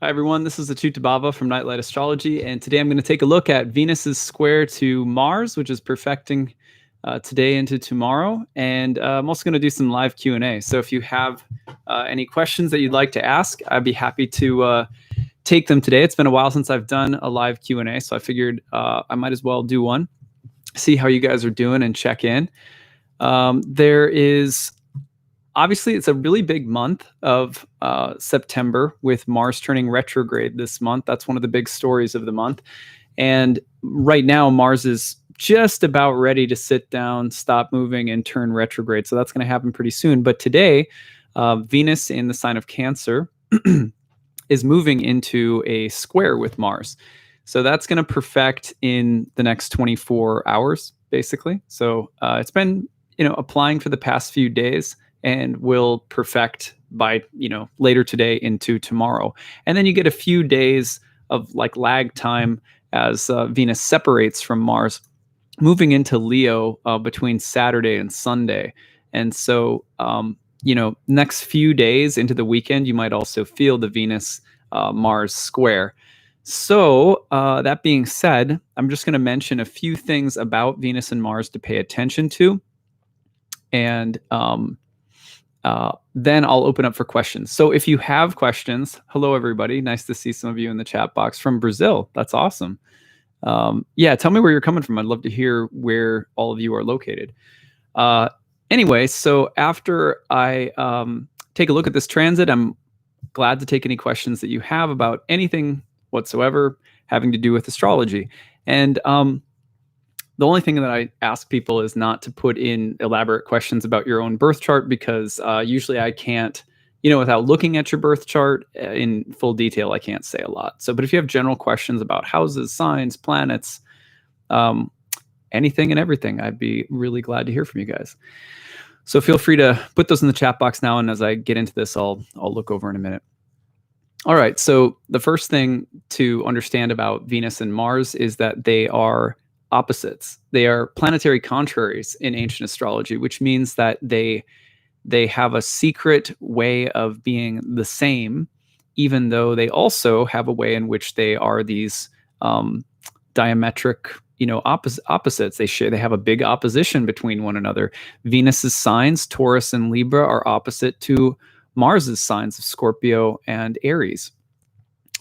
Hi, everyone. This is Achyut Bava from Nightlight Astrology, and today I'm going to take a look at Venus's square to Mars, which is perfecting today into tomorrow. And I'm also going to do some live Q&A. So if you have any questions that you'd like to ask, I'd be happy to take them today. It's been a while since I've done a live Q&A, so I figured I might as well do one, see how you guys are doing, and check in. Obviously, it's a really big month of September with Mars turning retrograde this month. That's one of the big stories of the month. And right now, Mars is just about ready to sit down, stop moving, and turn retrograde. So that's going to happen pretty soon. But today, Venus in the sign of Cancer is moving into a square with Mars. So that's going to perfect in the next 24 hours, basically. So it's been, applying for the past few days, and will perfect by, later today into tomorrow. And then you get a few days of like lag time as Venus separates from Mars, moving into Leo between Saturday and Sunday. And so, next few days into the weekend, you might also feel the Venus Mars square. So that being said, I'm just going to mention a few things about Venus and Mars to pay attention to. And then I'll open up for questions. So if you have questions, hello, everybody. Nice to see some of you in the chat box from Brazil. That's awesome. Yeah, tell me where you're coming from. I'd love to hear where all of you are located. Anyway, so after I take a look at this transit, I'm glad to take any questions that you have about anything whatsoever having to do with astrology. And the only thing that I ask people is not to put in elaborate questions about your own birth chart, because usually I can't, without looking at your birth chart in full detail, I can't say a lot. So, but if you have general questions about houses, signs, planets, anything and everything, I'd be really glad to hear from you guys. So feel free to put those in the chat box now. And as I get into this, I'll look over in a minute. All right. So the first thing to understand about Venus and Mars is that they are opposites. They are planetary contraries in ancient astrology, which means that they have a secret way of being the same, even though they also have a way in which they are these diametric, opposites. They have a big opposition between one another. Venus's signs, Taurus and Libra, are opposite to Mars's signs of Scorpio and Aries.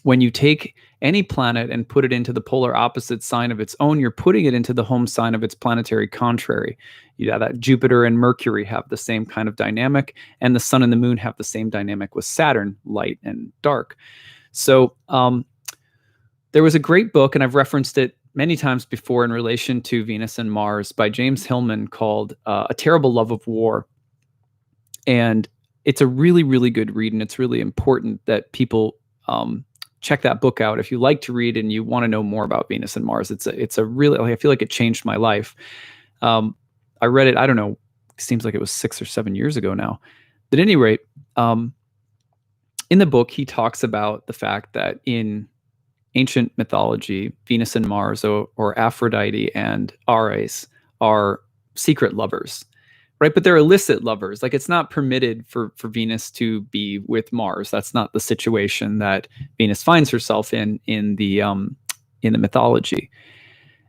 When you take any planet and put it into the polar opposite sign of its own, you're putting it into the home sign of its planetary contrary. That Jupiter and Mercury have the same kind of dynamic, and the sun and the moon have the same dynamic with Saturn, light and dark. So there was a great book, and I've referenced it many times before in relation to Venus and Mars, by James Hillman, called A Terrible Love of War. And it's a really, really good read, and it's really important that people check that book out if you like to read and you want to know more about Venus and Mars. It's a really, I feel like it changed my life. I read it, I don't know, it seems like it was 6 or 7 years ago now. But at any rate, in the book, he talks about the fact that in ancient mythology, Venus and Mars, or Aphrodite and Ares, are secret lovers. Right, but they're illicit lovers. Like, it's not permitted for Venus to be with Mars. That's not the situation that Venus finds herself in the mythology.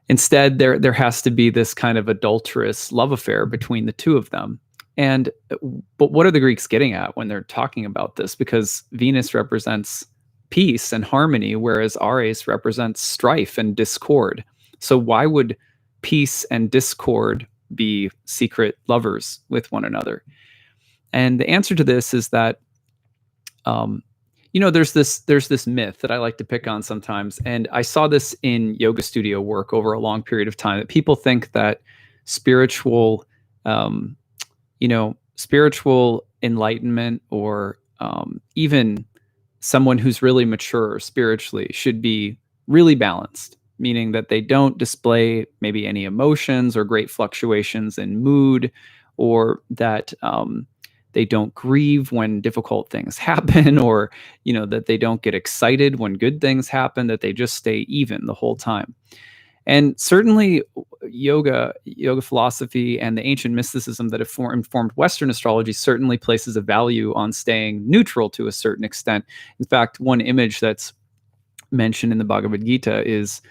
Instead, there has to be this kind of adulterous love affair between the two of them. But what are the Greeks getting at when they're talking about this? Because Venus represents peace and harmony, whereas Ares represents strife and discord. So why would peace and discord be secret lovers with one another? And the answer to this is that there's this myth that I like to pick on sometimes, and I saw this in yoga studio work over a long period of time, that people think that spiritual enlightenment, or even someone who's really mature spiritually, should be really balanced, meaning that they don't display maybe any emotions or great fluctuations in mood, or that they don't grieve when difficult things happen, or that they don't get excited when good things happen, that they just stay even the whole time. And certainly yoga philosophy and the ancient mysticism that have informed Western astrology certainly places a value on staying neutral to a certain extent. In fact, one image that's mentioned in the Bhagavad Gita is,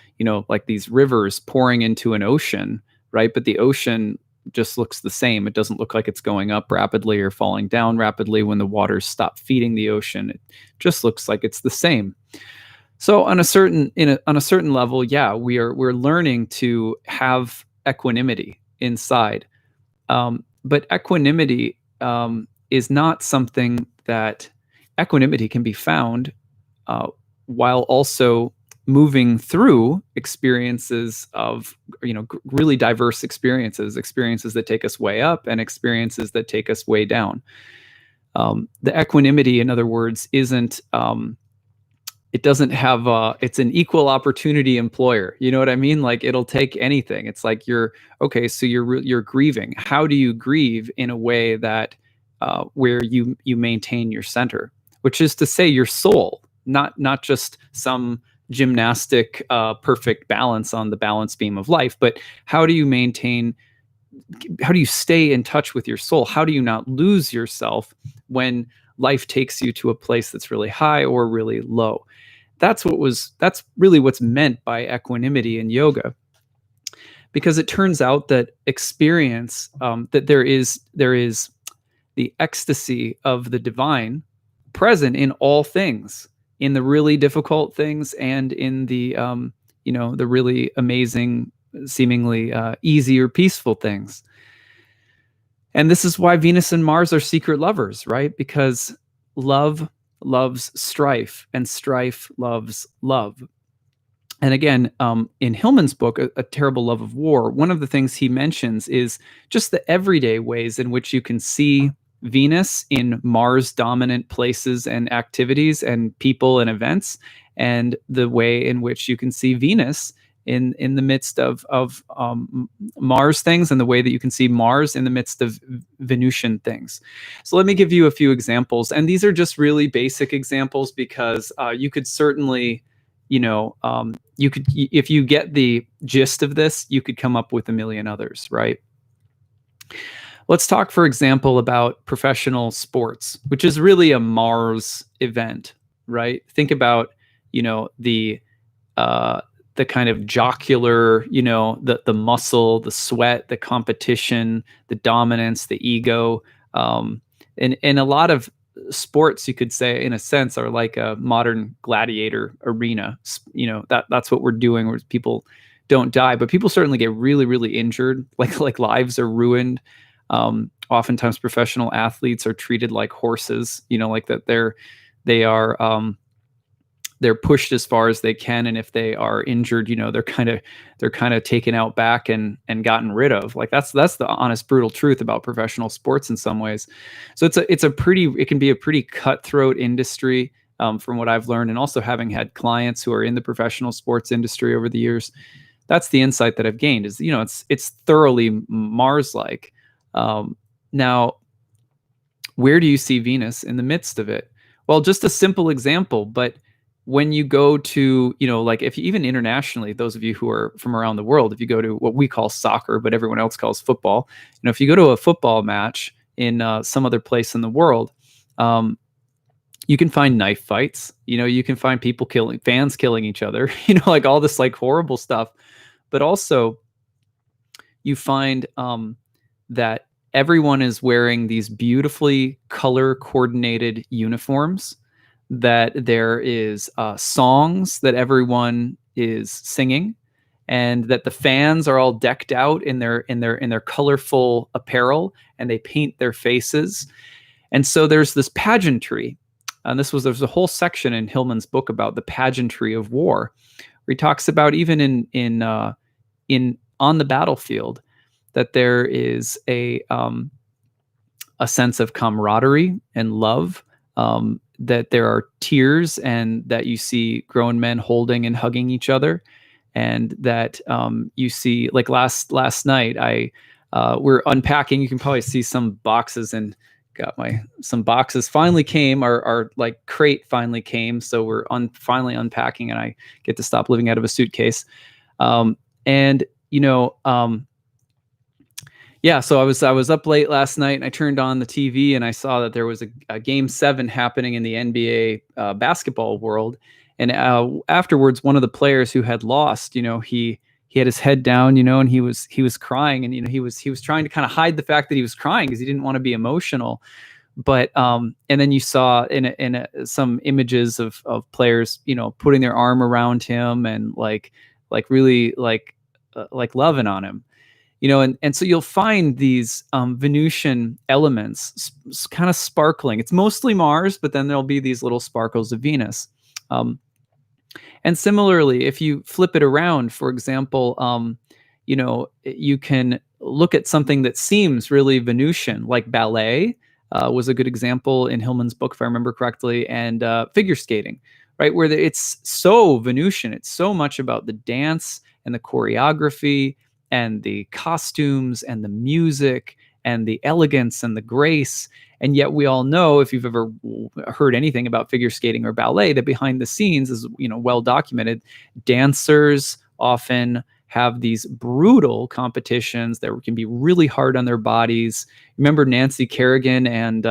like these rivers pouring into an ocean, right? But the ocean just looks the same. It doesn't look like it's going up rapidly or falling down rapidly when the waters stop feeding the ocean. It just looks like it's the same. So on a certain level, yeah, we're learning to have equanimity inside. But equanimity is not something that equanimity can be found while also moving through experiences of, really diverse experiences that take us way up and experiences that take us way down. The equanimity, in other words, isn't, it doesn't have, it's an equal opportunity employer. You know what I mean? Like, it'll take anything. It's like okay, so you're grieving. How do you grieve in a way that where you maintain your center, which is to say your soul, not just some gymnastic perfect balance on the balance beam of life, but how do you stay in touch with your soul? How do you not lose yourself when life takes you to a place that's really high or really low? That's really what's meant by equanimity in yoga, because it turns out that experience, that there is the ecstasy of the divine present in all things, in the really difficult things and in the the really amazing, seemingly easy or peaceful things. And this is why Venus and Mars are secret lovers, right? Because love loves strife and strife loves love. And again, in Hillman's book, A Terrible Love of War, one of the things he mentions is just the everyday ways in which you can see Venus in Mars dominant places and activities and people and events, and the way in which you can see Venus in the midst of Mars things, and the way that you can see Mars in the midst of Venusian things. So let me give you a few examples, and these are just really basic examples because you could certainly, you could, if you get the gist of this, you could come up with a million others, right? Let's talk, for example, about professional sports, which is really a Mars event, right? Think about, the kind of jocular, the muscle, the sweat, the competition, the dominance, the ego. And a lot of sports, you could say, in a sense, are like a modern gladiator arena. That's what we're doing, where people don't die, but people certainly get really, really injured, like lives are ruined. Oftentimes professional athletes are treated like horses, like that they're pushed as far as they can, and if they are injured, they're kind of taken out back and gotten rid of. Like that's the honest, brutal truth about professional sports in some ways. So it can be a pretty cutthroat industry, from what I've learned, and also having had clients who are in the professional sports industry over the years. That's the insight that I've gained, is it's thoroughly Mars-like. Now, where do you see Venus in the midst of it? Well, just a simple example, but when you go to, like if you, even internationally, those of you who are from around the world, if you go to what we call soccer, but everyone else calls football, if you go to a football match in some other place in the world, you can find knife fights, you can find fans killing each other, like all this like horrible stuff. But also you find that everyone is wearing these beautifully color coordinated uniforms, that there is songs that everyone is singing, and that the fans are all decked out in their colorful apparel, and they paint their faces. And so there's this pageantry. And there's a whole section in Hillman's book about the pageantry of war, where he talks about even in on the battlefield, that there is a sense of camaraderie and love, that there are tears, and that you see grown men holding and hugging each other, and that you see, like last night, we're unpacking. You can probably see some boxes, and some boxes finally came. Our like crate finally came, so we're finally unpacking, and I get to stop living out of a suitcase. And, yeah, so I was up late last night and I turned on the TV and I saw that there was a game 7 happening in the NBA basketball world. And afterwards, one of the players who had lost, he had his head down, and he was crying, and he was trying to kind of hide the fact that he was crying because he didn't want to be emotional. But and then you saw in some images of players, putting their arm around him and like really like loving on him. And so you'll find these Venusian elements kind of sparkling. It's mostly Mars, but then there'll be these little sparkles of Venus. And similarly, if you flip it around, for example, you can look at something that seems really Venusian, like ballet was a good example in Hillman's book, if I remember correctly, and figure skating, right? Where it's so Venusian. It's so much about the dance and the choreography and the costumes and the music and the elegance and the grace. And yet we all know, if you've ever heard anything about figure skating or ballet, that behind the scenes is, well documented. Dancers often have these brutal competitions that can be really hard on their bodies. Remember Nancy Kerrigan and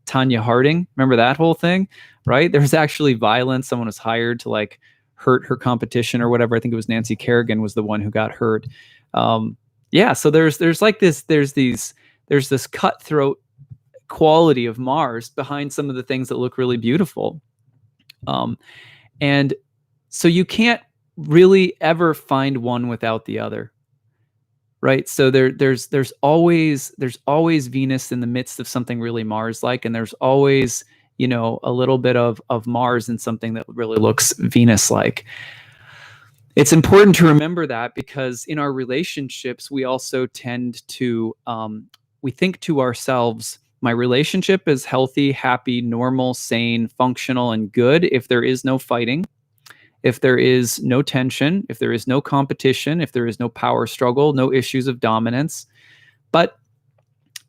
Tanya Harding? Remember that whole thing, right? There was actually violence. Someone was hired to hurt her competition or whatever. I think it was Nancy Kerrigan was the one who got hurt. Yeah, so there's this cutthroat quality of Mars behind some of the things that look really beautiful. And so you can't really ever find one without the other, right? So there's always Venus in the midst of something really Mars-like, and there's always, a little bit of Mars in something that really looks Venus-like. It's important to remember that because in our relationships, we also tend to, we think to ourselves, my relationship is healthy, happy, normal, sane, functional, and good if there is no fighting, if there is no tension, if there is no competition, if there is no power struggle, no issues of dominance. But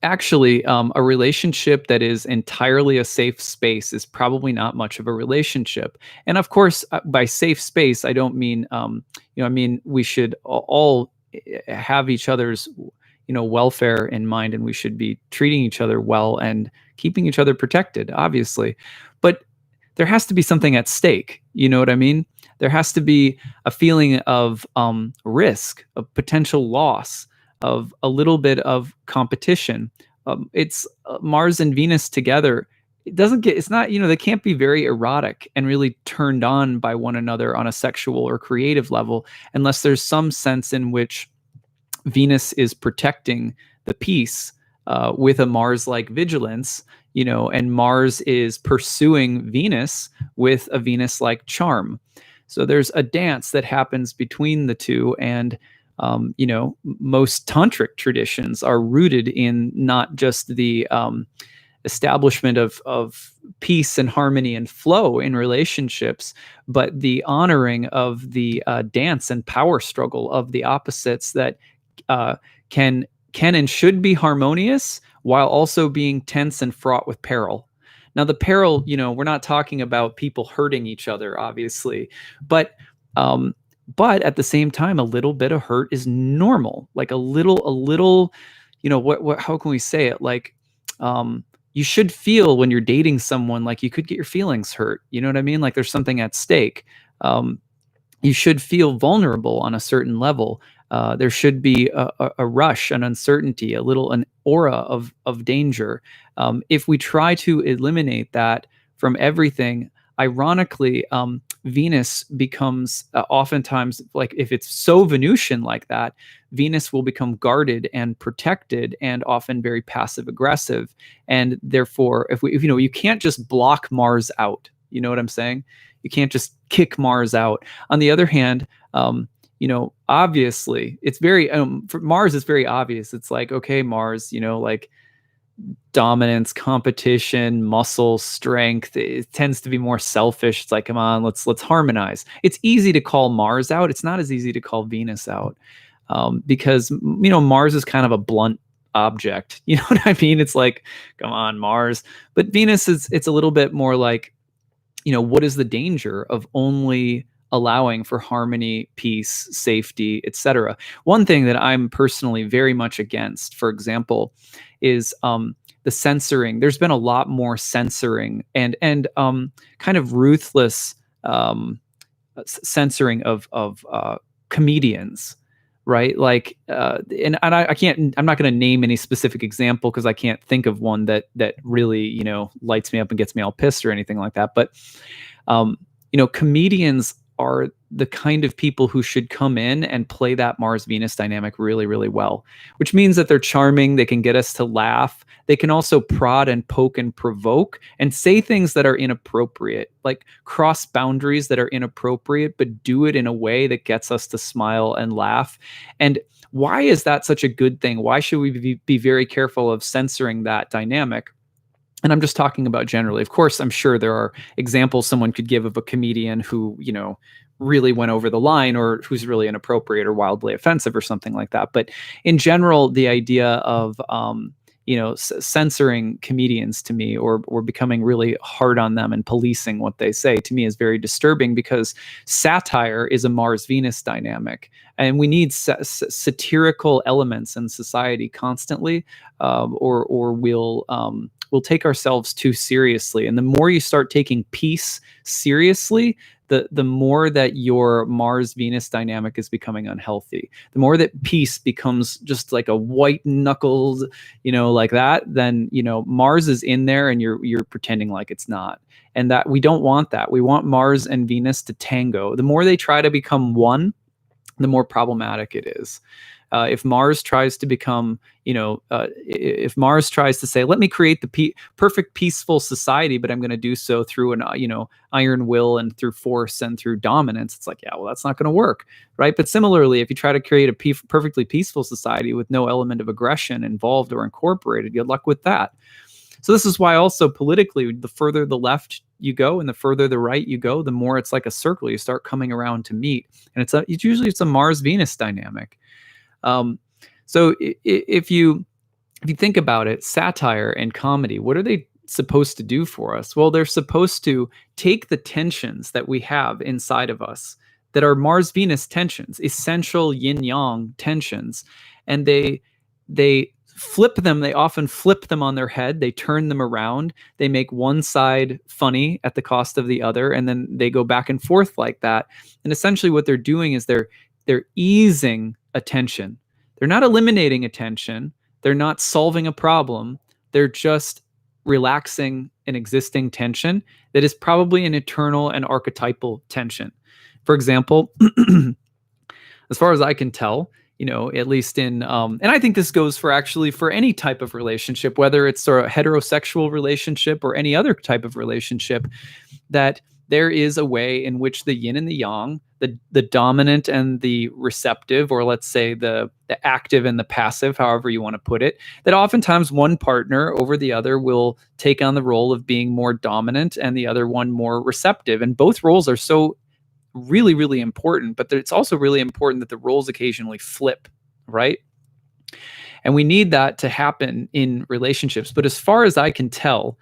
actually, a relationship that is entirely a safe space is probably not much of a relationship. And of course, by safe space, I don't mean, I mean, we should all have each other's, welfare in mind, and we should be treating each other well and keeping each other protected, obviously. But there has to be something at stake. You know what I mean? There has to be a feeling of risk, of potential loss, of a little bit of competition. It's Mars and Venus together. It's not, they can't be very erotic and really turned on by one another on a sexual or creative level unless there's some sense in which Venus is protecting the peace with a Mars-like vigilance, and Mars is pursuing Venus with a Venus-like charm. So there's a dance that happens between the two, and most tantric traditions are rooted in not just the establishment of peace and harmony and flow in relationships, but the honoring of the dance and power struggle of the opposites that can and should be harmonious while also being tense and fraught with peril. Now, the peril, we're not talking about people hurting each other, obviously, but at the same time, a little bit of hurt is normal. Like a little, how can we say it? Like, you should feel when you're dating someone, like you could get your feelings hurt. You know what I mean? Like there's something at stake. You should feel vulnerable on a certain level. There should be a rush, an uncertainty, an aura of danger. If we try to eliminate that from everything, ironically, Venus becomes oftentimes, like if it's so Venusian like that, Venus will become guarded and protected and often very passive aggressive. And therefore, if you can't just block Mars out, you know what I'm saying? You can't just kick Mars out. On the other hand, obviously it's very, for Mars, it's very obvious. It's like, okay, Mars, like dominance, competition, muscle, strength. It tends to be more selfish. It's like, come on, let's harmonize. It's easy to call Mars out. It's not as easy to call Venus out, because Mars is kind of a blunt object. You know what I mean? It's like, come on, Mars. But Venus it's a little bit more like, what is the danger of only allowing for harmony, peace, safety, etc. One thing that I'm personally very much against, for example, is the censoring. There's been a lot more censoring and kind of ruthless censoring of comedians, right? Like, and I can't. I'm not going to name any specific example because I can't think of one that really lights me up and gets me all pissed or anything like that. But comedians are the kind of people who should come in and play that Mars-Venus dynamic really, really well, which means that they're charming. They can get us to laugh. They can also prod and poke and provoke and say things that are inappropriate, like cross boundaries that are inappropriate, but do it in a way that gets us to smile and laugh. And why is that such a good thing? Why should we be very careful of censoring that dynamic? And I'm just talking about generally. Of course, I'm sure there are examples someone could give of a comedian who, really went over the line or who's really inappropriate or wildly offensive or something like that. But in general, the idea of, censoring comedians to me or becoming really hard on them and policing what they say to me is very disturbing, because satire is a Mars-Venus dynamic. And we need satirical elements in society constantly, or we'll take ourselves too seriously. And the more you start taking peace seriously, the more that your Mars-Venus dynamic is becoming unhealthy. The more that peace becomes just like a white-knuckled, like that, then, Mars is in there and you're pretending like it's not. And that we don't want that. We want Mars and Venus to tango. The more they try to become one, the more problematic it is. If Mars tries to become, if Mars tries to say, let me create the perfect peaceful society, but I'm going to do so through an, iron will and through force and through dominance, it's like, yeah, well, that's not going to work, right? But similarly, if you try to create a perfectly peaceful society with no element of aggression involved or incorporated, good luck with that. So this is why also politically, the further the left you go and the further the right you go, the more it's like a circle. You start coming around to meet, and it's usually a Mars-Venus dynamic. So if you think about it, satire and comedy, what are they supposed to do for us? Well, they're supposed to take the tensions that we have inside of us that are Mars-Venus tensions, essential yin-yang tensions, and they flip them. They often flip them on their head. They turn them around. They make one side funny at the cost of the other, and then they go back and forth like that. And essentially what they're doing is they're easing attention. They're not eliminating attention. They're not solving a problem. They're just relaxing an existing tension that is probably an eternal and archetypal tension. For example, as far as I can tell, at least in, and I think this goes for any type of relationship, whether it's a heterosexual relationship or any other type of relationship, that there is a way in which the yin and the yang, the dominant and the receptive, or let's say the active and the passive, however you want to put it, that oftentimes one partner over the other will take on the role of being more dominant and the other one more receptive. And both roles are so really, really important, but it's also really important that the roles occasionally flip, right? And we need that to happen in relationships. But as far as I can tell,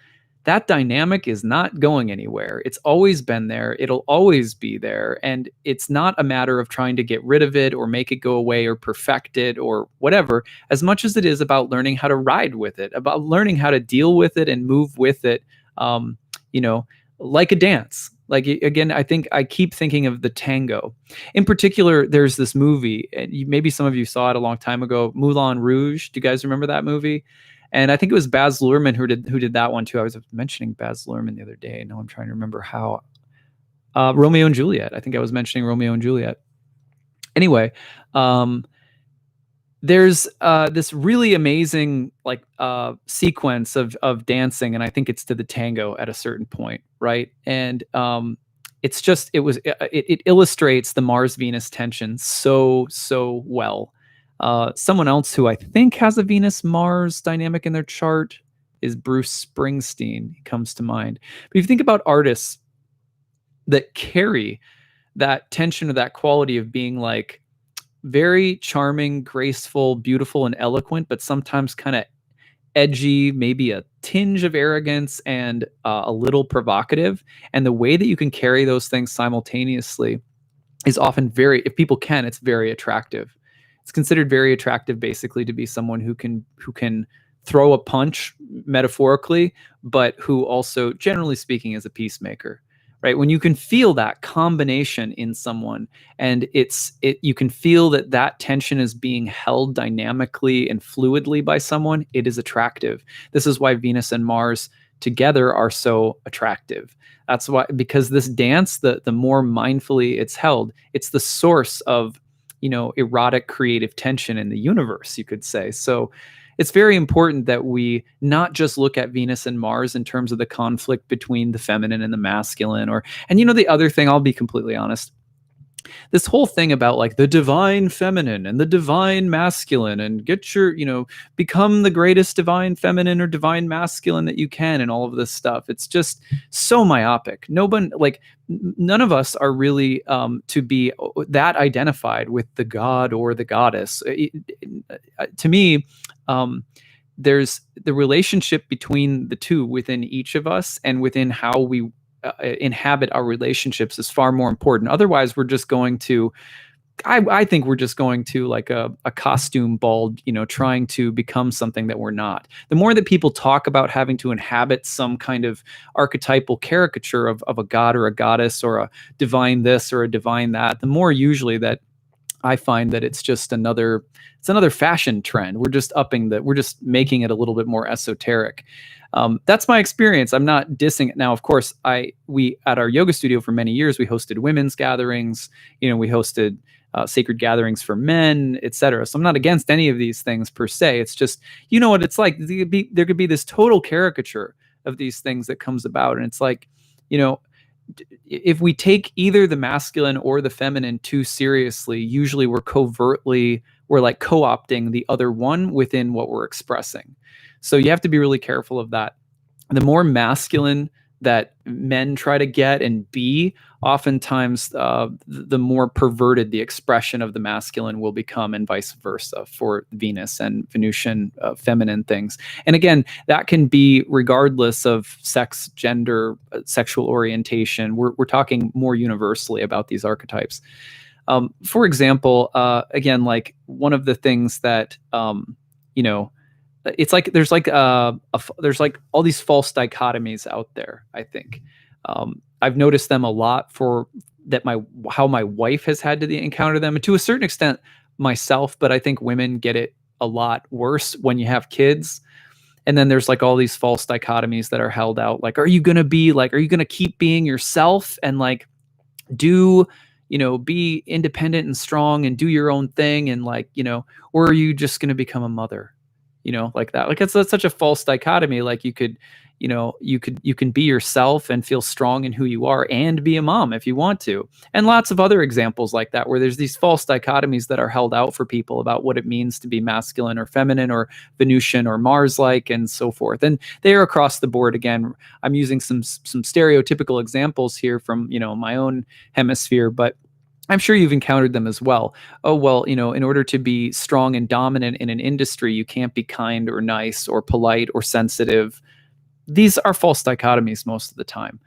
that dynamic is not going anywhere. It's always been there. It'll always be there. And it's not a matter of trying to get rid of it or make it go away or perfect it or whatever, as much as it is about learning how to ride with it, about learning how to deal with it and move with it, like a dance. Like, again, I think I keep thinking of the tango. In particular, there's this movie, and maybe some of you saw it a long time ago, Moulin Rouge. Do you guys remember that movie? And I think it was Baz Luhrmann who did that one too. I was mentioning Baz Luhrmann the other day. Now I'm trying to remember how. Romeo and Juliet. I think I was mentioning Romeo and Juliet. Anyway, there's this really amazing sequence of dancing, and I think it's to the tango at a certain point, right? And it illustrates the Mars-Venus tension so well. Someone else who I think has a Venus-Mars dynamic in their chart is Bruce Springsteen. He comes to mind. But if you think about artists that carry that tension or that quality of being like very charming, graceful, beautiful, and eloquent, but sometimes kind of edgy, maybe a tinge of arrogance and a little provocative, and the way that you can carry those things simultaneously is often very, if people can, it's very attractive. It's considered very attractive basically to be someone who can throw a punch metaphorically, but who also, generally speaking, is a peacemaker. Right? When you can feel that combination in someone, and you can feel that tension is being held dynamically and fluidly by someone, it is attractive. This is why Venus and Mars together are so attractive. That's why, because this dance, the more mindfully it's held, it's the source of, erotic creative tension in the universe, you could say. So it's very important that we not just look at Venus and Mars in terms of the conflict between the feminine and the masculine, and the other thing, I'll be completely honest, this whole thing about like the divine feminine and the divine masculine, and get your, become the greatest divine feminine or divine masculine that you can, and all of this stuff. It's just so myopic. None of us are really to be that identified with the god or the goddess. To me, there's the relationship between the two within each of us, and within how we inhabit our relationships is far more important. Otherwise, we're just going to, I think we're just going to like a costume ball, trying to become something that we're not. The more that people talk about having to inhabit some kind of archetypal caricature of a god or a goddess or a divine this or a divine that, the more usually that I find that it's another fashion trend. We're just making it a little bit more esoteric. That's my experience. I'm not dissing it. Now, of course, we at our yoga studio for many years, we hosted women's gatherings. We hosted sacred gatherings for men, etc. So I'm not against any of these things per se. It's just, what it's like. There could be this total caricature of these things that comes about, and it's like, if we take either the masculine or the feminine too seriously, usually we're like co-opting the other one within what we're expressing. So you have to be really careful of that. The more masculine that men try to get and be, oftentimes the more perverted the expression of the masculine will become, and vice versa for Venus and Venusian feminine things. And again, that can be regardless of sex, gender, sexual orientation. We're talking more universally about these archetypes. For example, again, like one of the things that, it's like there's like all these false dichotomies out there. I think I've noticed them a lot how my wife has had to encounter them, and to a certain extent myself. But I think women get it a lot worse when you have kids. And then there's like all these false dichotomies that are held out. Like, are you going to keep being yourself and like do, be independent and strong and do your own thing, and like, or are you just going to become a mother? Like that. Like that's such a false dichotomy. Like you can be yourself and feel strong in who you are and be a mom if you want to. And lots of other examples like that, where there's these false dichotomies that are held out for people about what it means to be masculine or feminine or Venusian or Mars-like and so forth. And they are across the board. Again, I'm using some stereotypical examples here from, my own hemisphere, but I'm sure you've encountered them as well. Oh, well, in order to be strong and dominant in an industry, you can't be kind or nice or polite or sensitive. These are false dichotomies most of the time.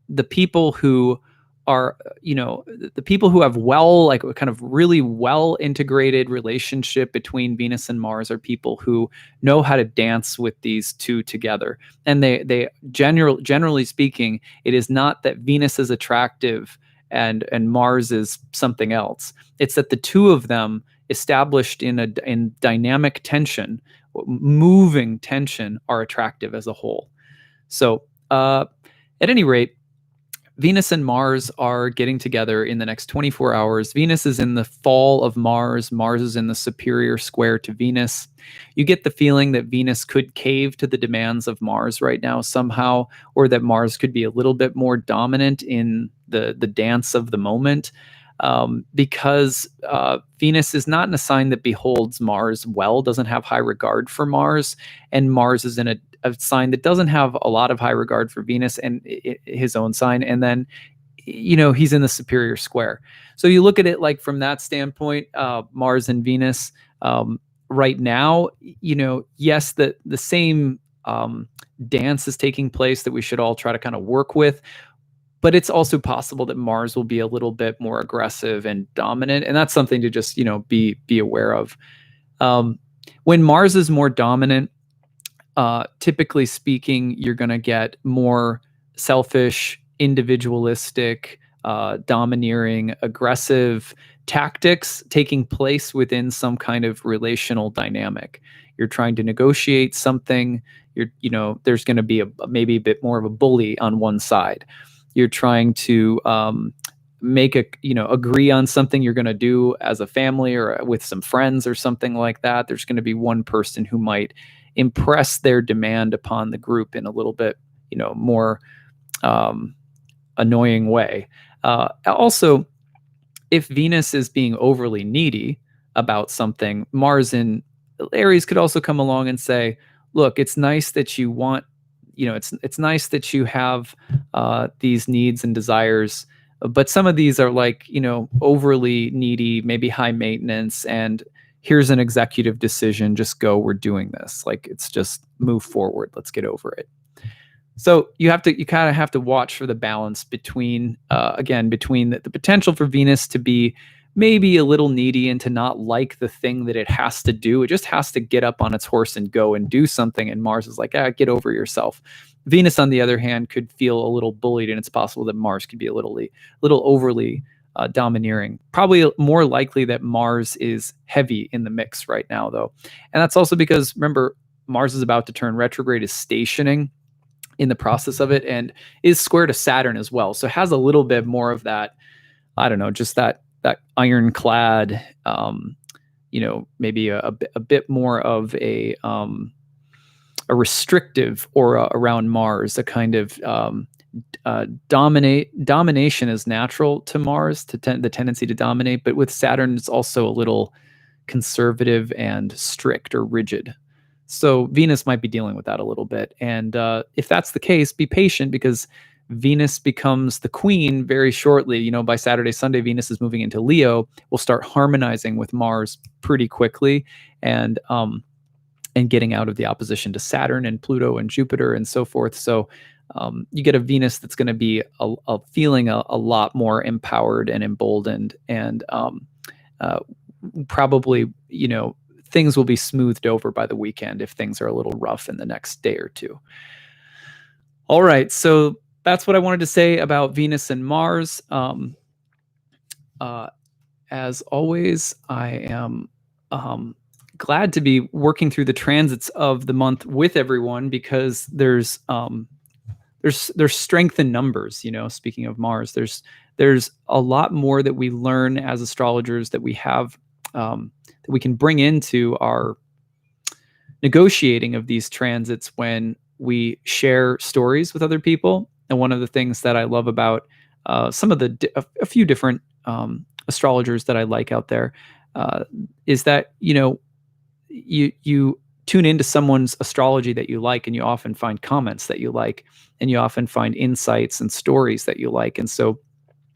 The people who are, the people who have a kind of really well integrated relationship between Venus and Mars are people who know how to dance with these two together. And they generally speaking, it is not that Venus is attractive and Mars is something else. It's that the two of them established in dynamic tension, moving tension, are attractive as a whole. So at any rate, Venus and Mars are getting together in the next 24 hours. Venus is in the fall of Mars. Mars is in the superior square to Venus. You get the feeling that Venus could cave to the demands of Mars right now somehow, or that Mars could be a little bit more dominant in the dance of the moment, because Venus is not in a sign that beholds Mars well, doesn't have high regard for Mars, and Mars is in a sign that doesn't have a lot of high regard for Venus and his own sign. And then, he's in the superior square. So you look at it like from that standpoint, Mars and Venus right now, yes, the same dance is taking place that we should all try to kind of work with. But it's also possible that Mars will be a little bit more aggressive and dominant, and that's something to just be aware of. When Mars is more dominant, typically speaking, you're going to get more selfish, individualistic, domineering, aggressive tactics taking place within some kind of relational dynamic. You're trying to negotiate something. There's going to be maybe a bit more of a bully on one side. You're trying to agree on something you're going to do as a family or with some friends or something like that. There's going to be one person who might impress their demand upon the group in a little bit, more annoying way. Also, if Venus is being overly needy about something, Mars in Aries could also come along and say, look, it's nice that you want, it's nice that you have these needs and desires, but some of these are like, overly needy, maybe high maintenance, and here's an executive decision, just go, we're doing this. Like, it's just move forward. Let's get over it. So you kind of have to watch for the balance between, between the potential for Venus to be maybe a little needy and to not like the thing that it has to do. It just has to get up on its horse and go and do something. And Mars is like, get over yourself. Venus, on the other hand, could feel a little bullied, and it's possible that Mars could be a little overly domineering. Probably more likely that Mars is heavy in the mix right now, though. And that's also because, remember, Mars is about to turn retrograde, is stationing in the process of it, and is square to Saturn as well. So it has a little bit more of that, I don't know, just that ironclad, maybe a bit more of a restrictive aura around Mars, a kind of domination is natural to Mars, the tendency to dominate, but with Saturn, it's also a little conservative and strict or rigid. So Venus might be dealing with that a little bit. And if that's the case, be patient, because Venus becomes the queen very shortly. By Saturday, Sunday, Venus is moving into Leo. We'll start harmonizing with Mars pretty quickly, and getting out of the opposition to Saturn and Pluto and Jupiter and so forth. So you get a Venus that's going to be feeling a lot more empowered and emboldened, and probably, things will be smoothed over by the weekend if things are a little rough in the next day or two. All right, so that's what I wanted to say about Venus and Mars. As always, I am glad to be working through the transits of the month with everyone, because there's strength in numbers. Speaking of Mars, there's a lot more that we learn as astrologers that we have, that we can bring into our negotiating of these transits when we share stories with other people. And one of the things that I love about some of a few different astrologers that I like out there is that, you tune into someone's astrology that you like, and you often find comments that you like, and you often find insights and stories that you like. And so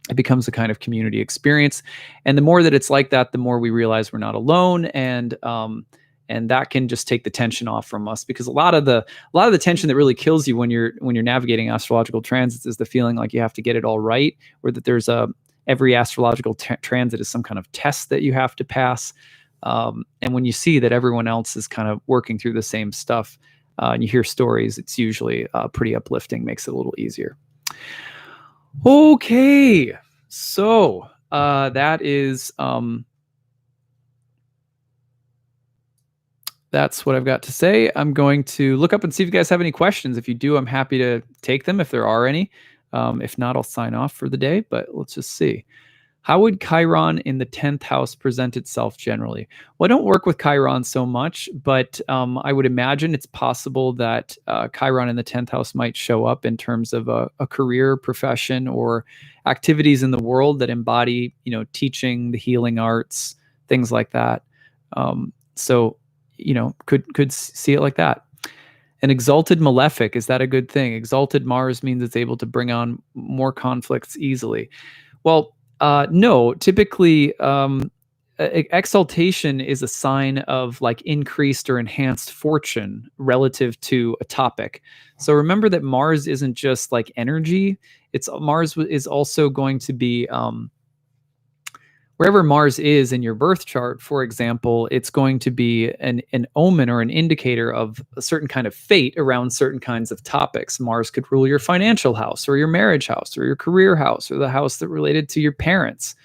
it becomes a kind of community experience. And the more that it's like that, the more we realize we're not alone. And that can just take the tension off from us, because a lot of the tension that really kills you when you're navigating astrological transits is the feeling like you have to get it all right, or that there's every astrological transit is some kind of test that you have to pass. And when you see that everyone else is kind of working through the same stuff, and you hear stories, it's usually pretty uplifting, makes it a little easier. Okay, so that is that's what I've got to say. I'm going to look up and see if you guys have any questions. If you do, I'm happy to take them if there are any. If not, I'll sign off for the day, but let's just see. How would Chiron in the 10th house present itself generally? Well, I don't work with Chiron so much, but I would imagine it's possible that Chiron in the 10th house might show up in terms of a career, profession, or activities in the world that embody, teaching, the healing arts, things like that. So, could see it like that. An exalted malefic, is that a good thing? Exalted Mars means it's able to bring on more conflicts easily. Well, no, typically exaltation is a sign of like increased or enhanced fortune relative to a topic. So remember that Mars isn't just like energy, Mars is also going to be wherever Mars is in your birth chart, for example, it's going to be an omen or an indicator of a certain kind of fate around certain kinds of topics. Mars could rule your financial house or your marriage house or your career house or the house that related to your parents.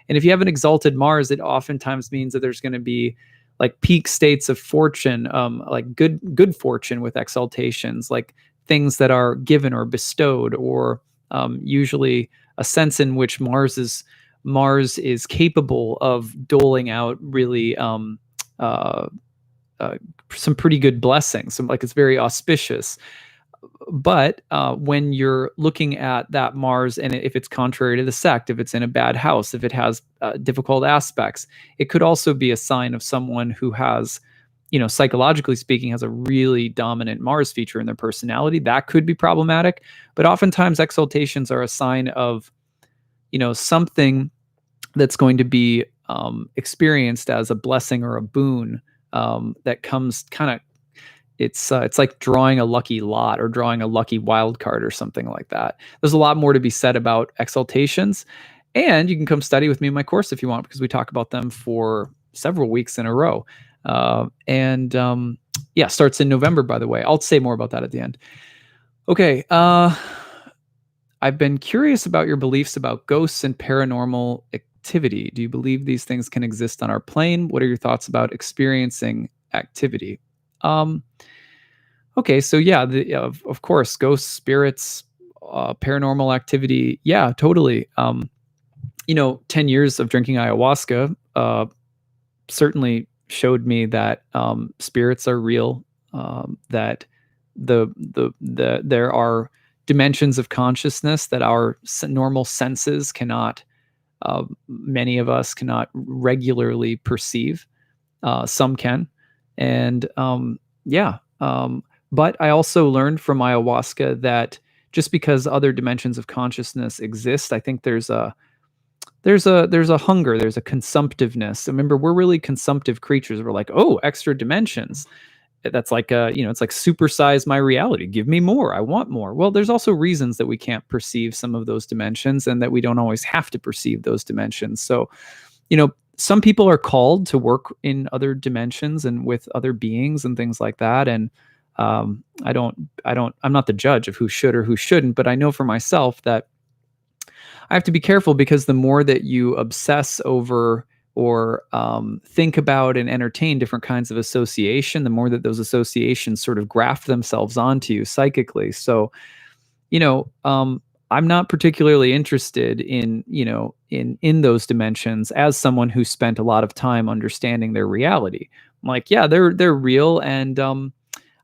And if you have an exalted Mars, it oftentimes means that there's going to be like peak states of fortune, like good fortune with exaltations, like things that are given or bestowed, or usually a sense in which Mars is capable of doling out really some pretty good blessings. Like it's very auspicious. But when you're looking at that Mars, and if it's contrary to the sect, if it's in a bad house, if it has difficult aspects, it could also be a sign of someone who has, psychologically speaking, has a really dominant Mars feature in their personality. That could be problematic. But oftentimes exaltations are a sign of, something that's going to be experienced as a blessing or a boon that comes kind of, it's like drawing a lucky lot or drawing a lucky wild card or something like that. There's a lot more to be said about exaltations, and you can come study with me in my course if you want, because we talk about them for several weeks in a row. Starts in November, by the way. I'll say more about that at the end. Okay. I've been curious about your beliefs about ghosts and paranormal activity. Do you believe these things can exist on our plane? What are your thoughts about experiencing activity? Okay, so yeah, of course, ghosts, spirits, paranormal activity. Yeah, totally. 10 years of drinking ayahuasca certainly showed me that spirits are real, that there are dimensions of consciousness that our normal senses cannot, many of us cannot regularly perceive. Some can. And but I also learned from ayahuasca that just because other dimensions of consciousness exist, I think there's a hunger, there's a consumptiveness. Remember, we're really consumptive creatures. We're like, oh, extra dimensions. That's like it's like supersize my reality. Give me more. I want more. Well, there's also reasons that we can't perceive some of those dimensions, and that we don't always have to perceive those dimensions. So, some people are called to work in other dimensions and with other beings and things like that. And I'm not the judge of who should or who shouldn't, but I know for myself that I have to be careful, because the more that you obsess over or think about and entertain different kinds of association, the more that those associations sort of graft themselves onto you psychically. So, I'm not particularly interested in those dimensions as someone who spent a lot of time understanding their reality. I'm like, yeah, they're real, and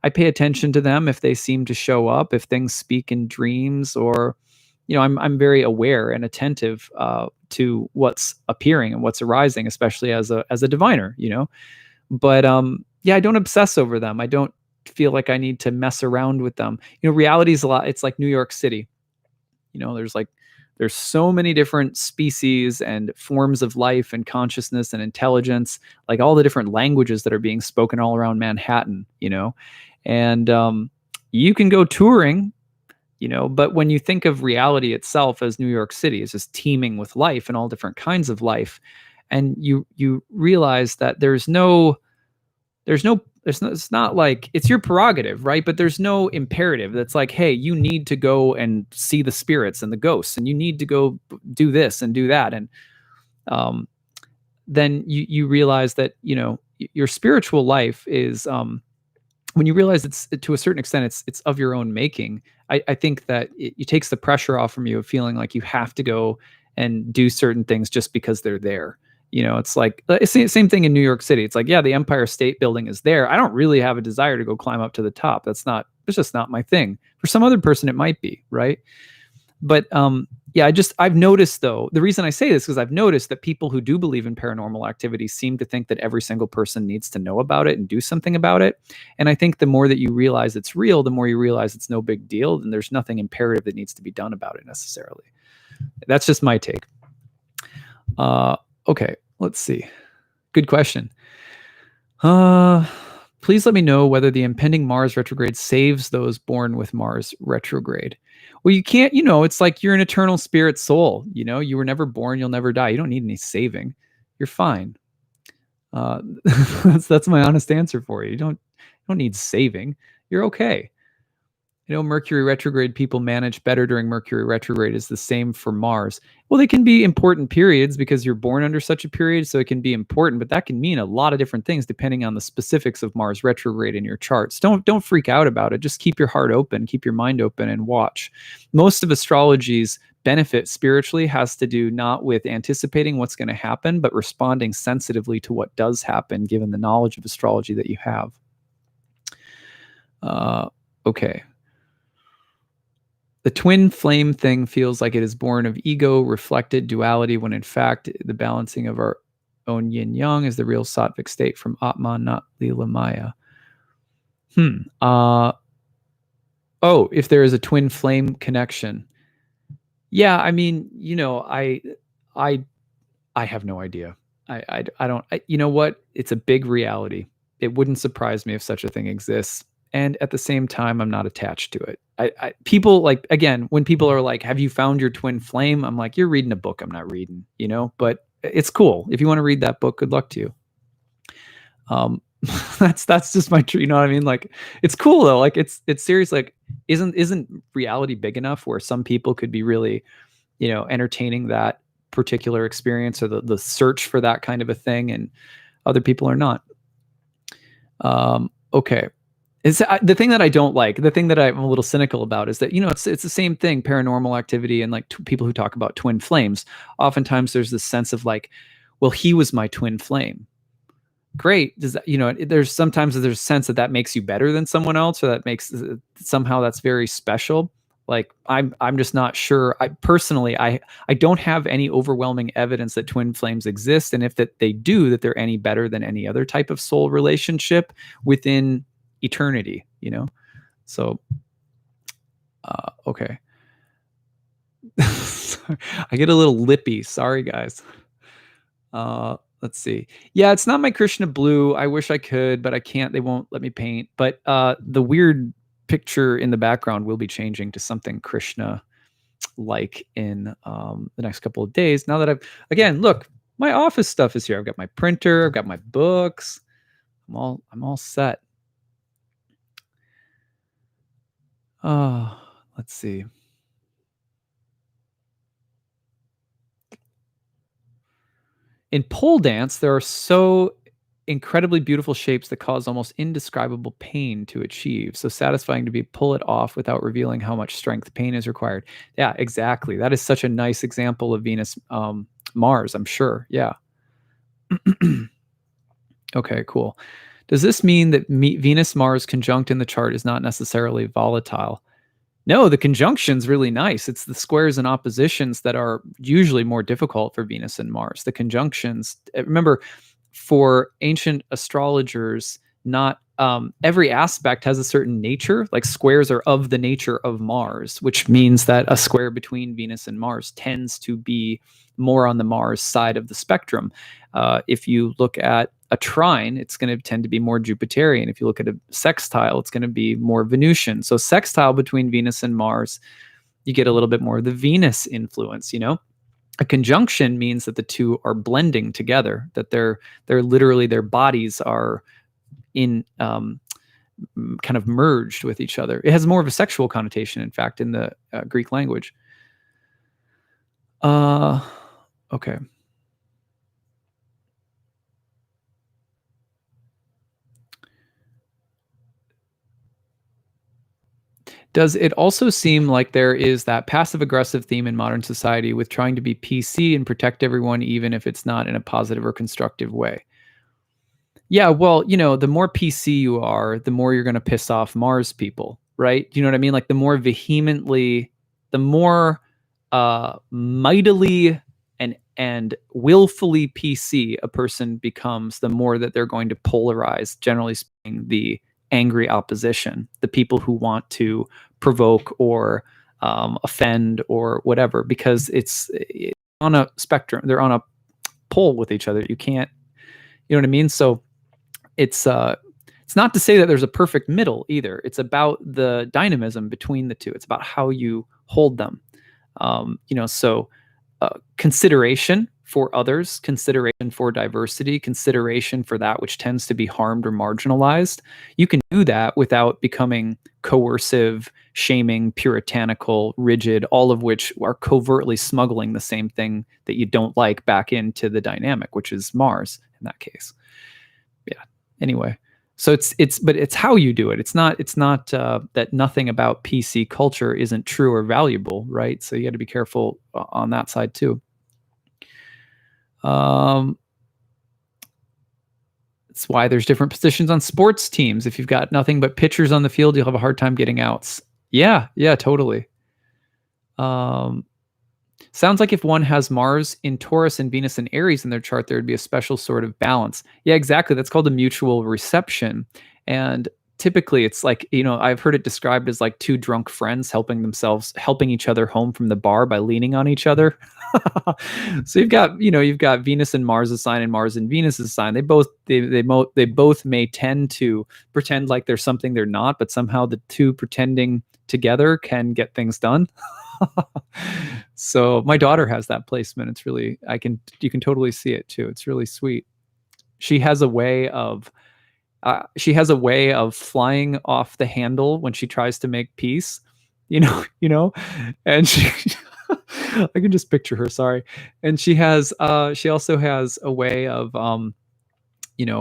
I pay attention to them if they seem to show up, if things speak in dreams, or I'm very aware and attentive to what's appearing and what's arising, especially as a diviner, But I don't obsess over them. I don't feel like I need to mess around with them. Reality is a lot. It's like New York City. There's so many different species and forms of life and consciousness and intelligence, like all the different languages that are being spoken all around Manhattan, and you can go touring, but when you think of reality itself as New York City, it's just teeming with life and all different kinds of life. And you realize that it's not like it's your prerogative, right? But there's no imperative that's like, hey, you need to go and see the spirits and the ghosts, and you need to go do this and do that. And then you realize that, your spiritual life is, when you realize it's to a certain extent, it's of your own making. I think that it takes the pressure off from you of feeling like you have to go and do certain things just because they're there. It's like it's the same thing in New York City. It's like, yeah, the Empire State Building is there. I don't really have a desire to go climb up to the top. It's just not my thing. For some other person, it might be, right? But I've noticed, though, the reason I say this is because I've noticed that people who do believe in paranormal activity seem to think that every single person needs to know about it and do something about it. And I think the more that you realize it's real, the more you realize it's no big deal, and there's nothing imperative that needs to be done about it necessarily. That's just my take. Okay, let's see. Good question. Please let me know whether the impending Mars retrograde saves those born with Mars retrograde. Well, you can't, it's like you're an eternal spirit soul. You were never born, you'll never die. You don't need any saving. You're fine. That's my honest answer for you. You don't need saving. You're okay. Mercury retrograde people manage better during Mercury retrograde is the same for Mars. Well, they can be important periods because you're born under such a period, so it can be important, but that can mean a lot of different things depending on the specifics of Mars retrograde in your charts. Don't freak out about it. Just keep your heart open, keep your mind open, and watch. Most of astrology's benefit spiritually has to do not with anticipating what's going to happen, but responding sensitively to what does happen given the knowledge of astrology that you have. Okay. The twin flame thing feels like it is born of ego, reflected duality, when in fact the balancing of our own yin-yang is the real sattvic state from Atman, not Lila Maya. If there is a twin flame connection. Yeah, I mean, I have no idea. I don't, you know what? It's a big reality. It wouldn't surprise me if such a thing exists. And at the same time, I'm not attached to it. People like, again, when people are like, have you found your twin flame? I'm like, you're reading a book I'm not reading, but it's cool. If you want to read that book, good luck to you. That's just my, you know what I mean? Like, it's cool though. Like it's serious. Like, isn't reality big enough where some people could be really, entertaining that particular experience or the search for that kind of a thing, and other people are not. Okay. It's the thing that I don't like, the thing that I'm a little cynical about is that, it's the same thing, paranormal activity and like people who talk about twin flames. Oftentimes there's this sense of like, well, he was my twin flame. Great. Does that, there's sometimes there's a sense that makes you better than someone else, or that makes somehow that's very special. Like I'm just not sure. I personally, I don't have any overwhelming evidence that twin flames exist. And if that they do, that they're any better than any other type of soul relationship within eternity, so okay. I get a little lippy, sorry guys. Let's see. Yeah, it's not my Krishna blue. I wish I could, but I can't. They won't let me paint. But the weird picture in the background will be changing to something Krishna like in the next couple of days. Now that again, look, my office stuff is here. I've got my printer, I've got my books. I'm all set. Let's see. In pole dance, there are so incredibly beautiful shapes that cause almost indescribable pain to achieve. So satisfying to pull it off without revealing how much strength pain is required. Yeah, exactly. That is such a nice example of Venus, Mars, I'm sure. Yeah. Okay, cool. Does this mean that Venus-Mars conjunct in the chart is not necessarily volatile? No, the conjunction's really nice. It's the squares and oppositions that are usually more difficult for Venus and Mars. The conjunctions, remember, for ancient astrologers, not every aspect has a certain nature. Like squares are of the nature of Mars, which means that a square between Venus and Mars tends to be more on the Mars side of the spectrum. If you look at a trine, it's going to tend to be more Jupiterian. If you look at a sextile, it's going to be more Venusian. So sextile between Venus and Mars, you get a little bit more of the Venus influence, A conjunction means that the two are blending together, that they're literally, their bodies are in kind of merged with each other. It has more of a sexual connotation, in fact, in the Greek language. Okay. Does it also seem like there is that passive-aggressive theme in modern society with trying to be PC and protect everyone, even if it's not in a positive or constructive way? Yeah, well, the more PC you are, the more you're going to piss off Mars people, right? You know what I mean? Like the more vehemently, the more mightily and willfully PC a person becomes, the more that they're going to polarize, generally speaking, the angry opposition, the people who want to provoke or offend or whatever, because it's on a spectrum. They're on a pole with each other. You can't, you know what I mean? So it's It's not to say that there's a perfect middle either. It's about the dynamism between the two. It's about how you hold them. So consideration for others, consideration for diversity, consideration for that which tends to be harmed or marginalized. You can do that without becoming coercive, shaming, puritanical, rigid, all of which are covertly smuggling the same thing that you don't like back into the dynamic, which is Mars in that case. Yeah. Anyway, so it's how you do it. It's not that nothing about PC culture isn't true or valuable, right? So you got to be careful on that side too. It's why there's different positions on sports teams. If you've got nothing but pitchers on the field, you'll have a hard time getting outs. Yeah, totally. Sounds like if one has Mars in Taurus and Venus in Aries in their chart, there would be a special sort of balance. Yeah, exactly. That's called a mutual reception. And typically it's like, I've heard it described as like two drunk friends helping each other home from the bar by leaning on each other. So you've got Venus and Mars' sign and Mars and Venus' sign. They both may tend to pretend like there's something they're not, but somehow the two pretending together can get things done. So my daughter has that placement. It's really, you can totally see it too. It's really sweet. She has a way of flying off the handle when she tries to make peace, and she, I can just picture her. Sorry. And she also has a way of,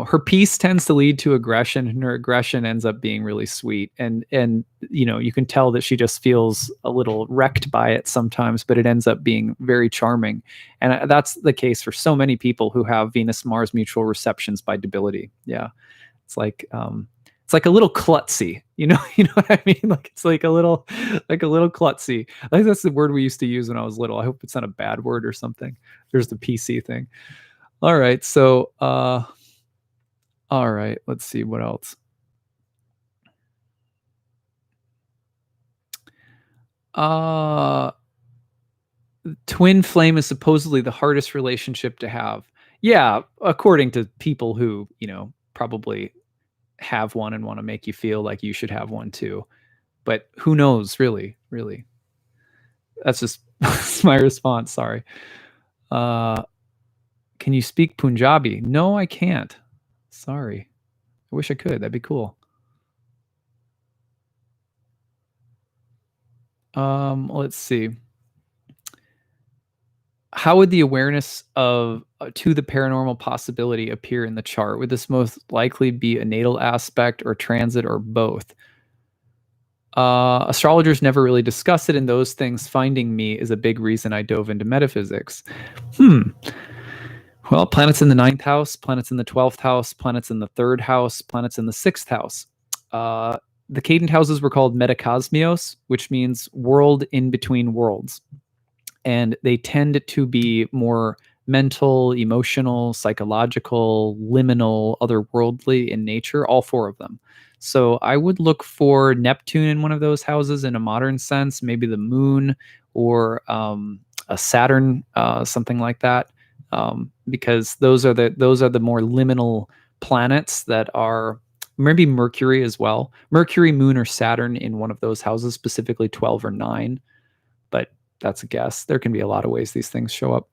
her peace tends to lead to aggression, and her aggression ends up being really sweet. And you can tell that she just feels a little wrecked by it sometimes, but it ends up being very charming. And that's the case for so many people who have Venus-Mars mutual receptions by debility. Yeah. It's like a little klutzy, you know what I mean? Like it's like a little klutzy. I think that's the word we used to use when I was little. I hope it's not a bad word or something. There's the PC thing. All right. So, all right, let's see what else. Twin flame is supposedly the hardest relationship to have. Yeah, according to people who, probably have one and want to make you feel like you should have one too. But who knows, really. That's just that's my response, sorry. Can you speak Punjabi? No, I can't. Sorry. I wish I could. That'd be cool. Let's see. How would the awareness of to the paranormal possibility appear in the chart? Would this most likely be a natal aspect or transit or both? Astrologers never really discuss it, and those things finding me is a big reason I dove into metaphysics. Well, planets in the 9th house, planets in the 12th house, planets in the 3rd house, planets in the 6th house. The cadent houses were called metacosmios, which means world in between worlds. And they tend to be more mental, emotional, psychological, liminal, otherworldly in nature, all 4 of them. So I would look for Neptune in one of those houses in a modern sense, maybe the moon or a Saturn, something like that. Because those are the more liminal planets that are, maybe Mercury as well. Mercury, Moon, or Saturn in one of those houses, specifically 12 or 9. But that's a guess. There can be a lot of ways these things show up.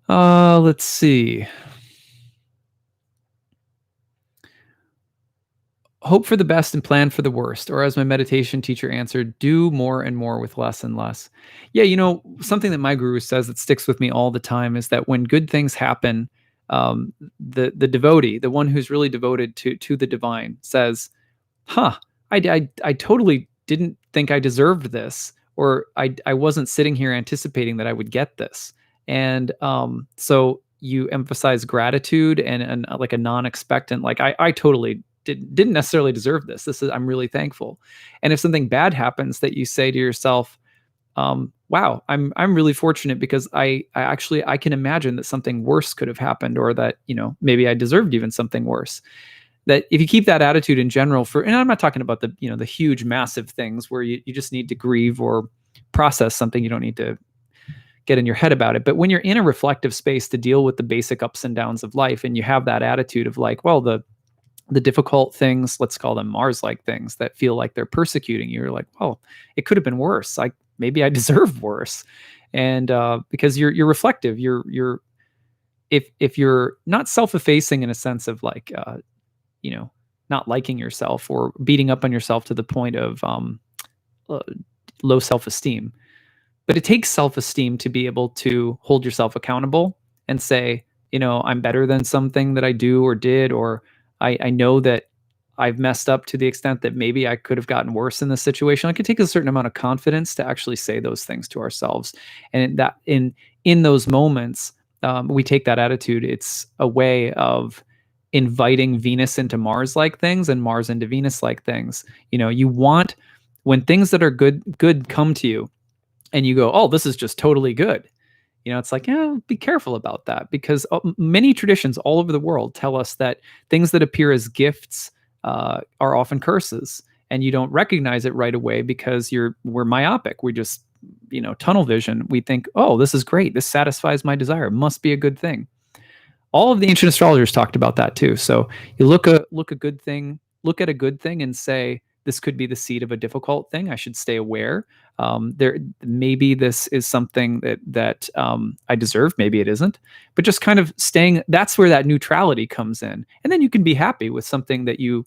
Let's see. Hope for the best and plan for the worst. Or as my meditation teacher answered, do more and more with less and less. Yeah, something that my guru says that sticks with me all the time is that when good things happen, the devotee, the one who's really devoted to the divine, says, I totally didn't think I deserved this, or I wasn't sitting here anticipating that I would get this. And so you emphasize gratitude and like a non-expectant, like I totally didn't necessarily deserve this. I'm really thankful. And if something bad happens, that you say to yourself, wow, I'm really fortunate because I can imagine that something worse could have happened, or that, maybe I deserved even something worse. That if you keep that attitude in general and I'm not talking about the huge, massive things where you just need to grieve or process something. You don't need to get in your head about it. But when you're in a reflective space to deal with the basic ups and downs of life, and you have that attitude of like, well, the difficult things, let's call them Mars-like things that feel like they're persecuting you, you're like, well, it could have been worse. Like maybe I deserve worse. And because you're reflective, you're if you're not self-effacing in a sense of like not liking yourself or beating up on yourself to the point of uh, low self-esteem. But it takes self-esteem to be able to hold yourself accountable and say, I'm better than something that I do or did, or I know that I've messed up to the extent that maybe I could have gotten worse in this situation. It could take a certain amount of confidence to actually say those things to ourselves. And that in those moments, we take that attitude. It's a way of inviting Venus into Mars-like things and Mars into Venus-like things. You want, when things that are good come to you, and you go, oh, this is just totally good. It's like, be careful about that, because many traditions all over the world tell us that things that appear as gifts are often curses, and you don't recognize it right away because we're myopic. We just, tunnel vision. We think, oh, this is great. This satisfies my desire. It must be a good thing. All of the ancient astrologers talked about that too. So you look at a good thing and say, this could be the seed of a difficult thing. I should stay aware. Maybe this is something that I deserve. Maybe it isn't. But just kind of staying. That's where that neutrality comes in, and then you can be happy with something that you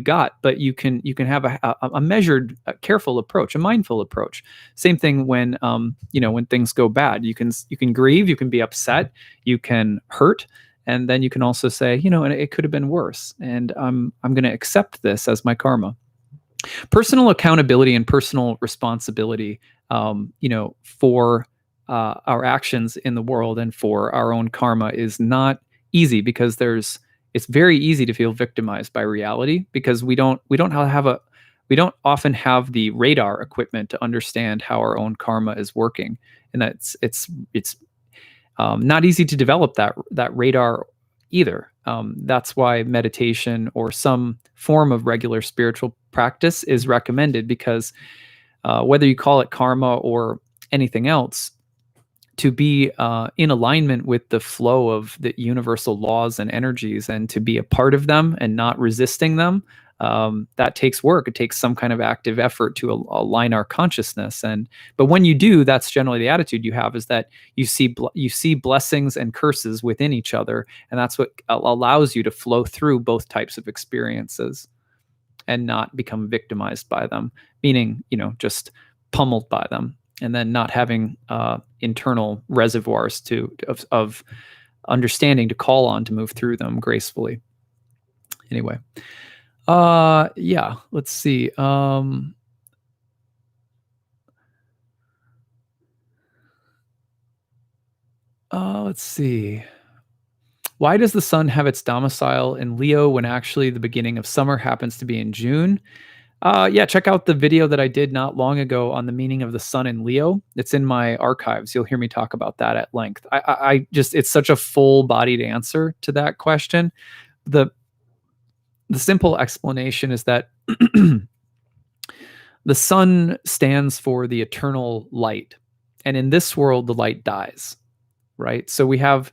got. But you can have a measured, careful approach, a mindful approach. Same thing when when things go bad. You can grieve. You can be upset. You can hurt. And then you can also say, and it could have been worse. And I'm going to accept this as my karma. Personal accountability and personal responsibility, for our actions in the world and for our own karma is not easy, because it's very easy to feel victimized by reality, because we don't often have the radar equipment to understand how our own karma is working, and it's not easy to develop that radar either. That's why meditation or some form of regular spiritual practice is recommended, because whether you call it karma or anything else, to be in alignment with the flow of the universal laws and energies, and to be a part of them and not resisting them, that takes work. It takes some kind of active effort to align our consciousness. But when you do, that's generally the attitude you have, is that you see blessings and curses within each other, and that's what allows you to flow through both types of experiences and not become victimized by them, meaning just pummeled by them, and then not having internal reservoirs of understanding to call on to move through them gracefully. Anyway. Yeah, let's see. Let's see. Why does the sun have its domicile in Leo when actually the beginning of summer happens to be in June? Yeah, check out the video that I did not long ago on the meaning of the sun in Leo. It's in my archives. You'll hear me talk about that at length. I just, it's such a full-bodied answer to that question. The simple explanation is that the sun stands for the eternal light. And in this world, the light dies, right? So we have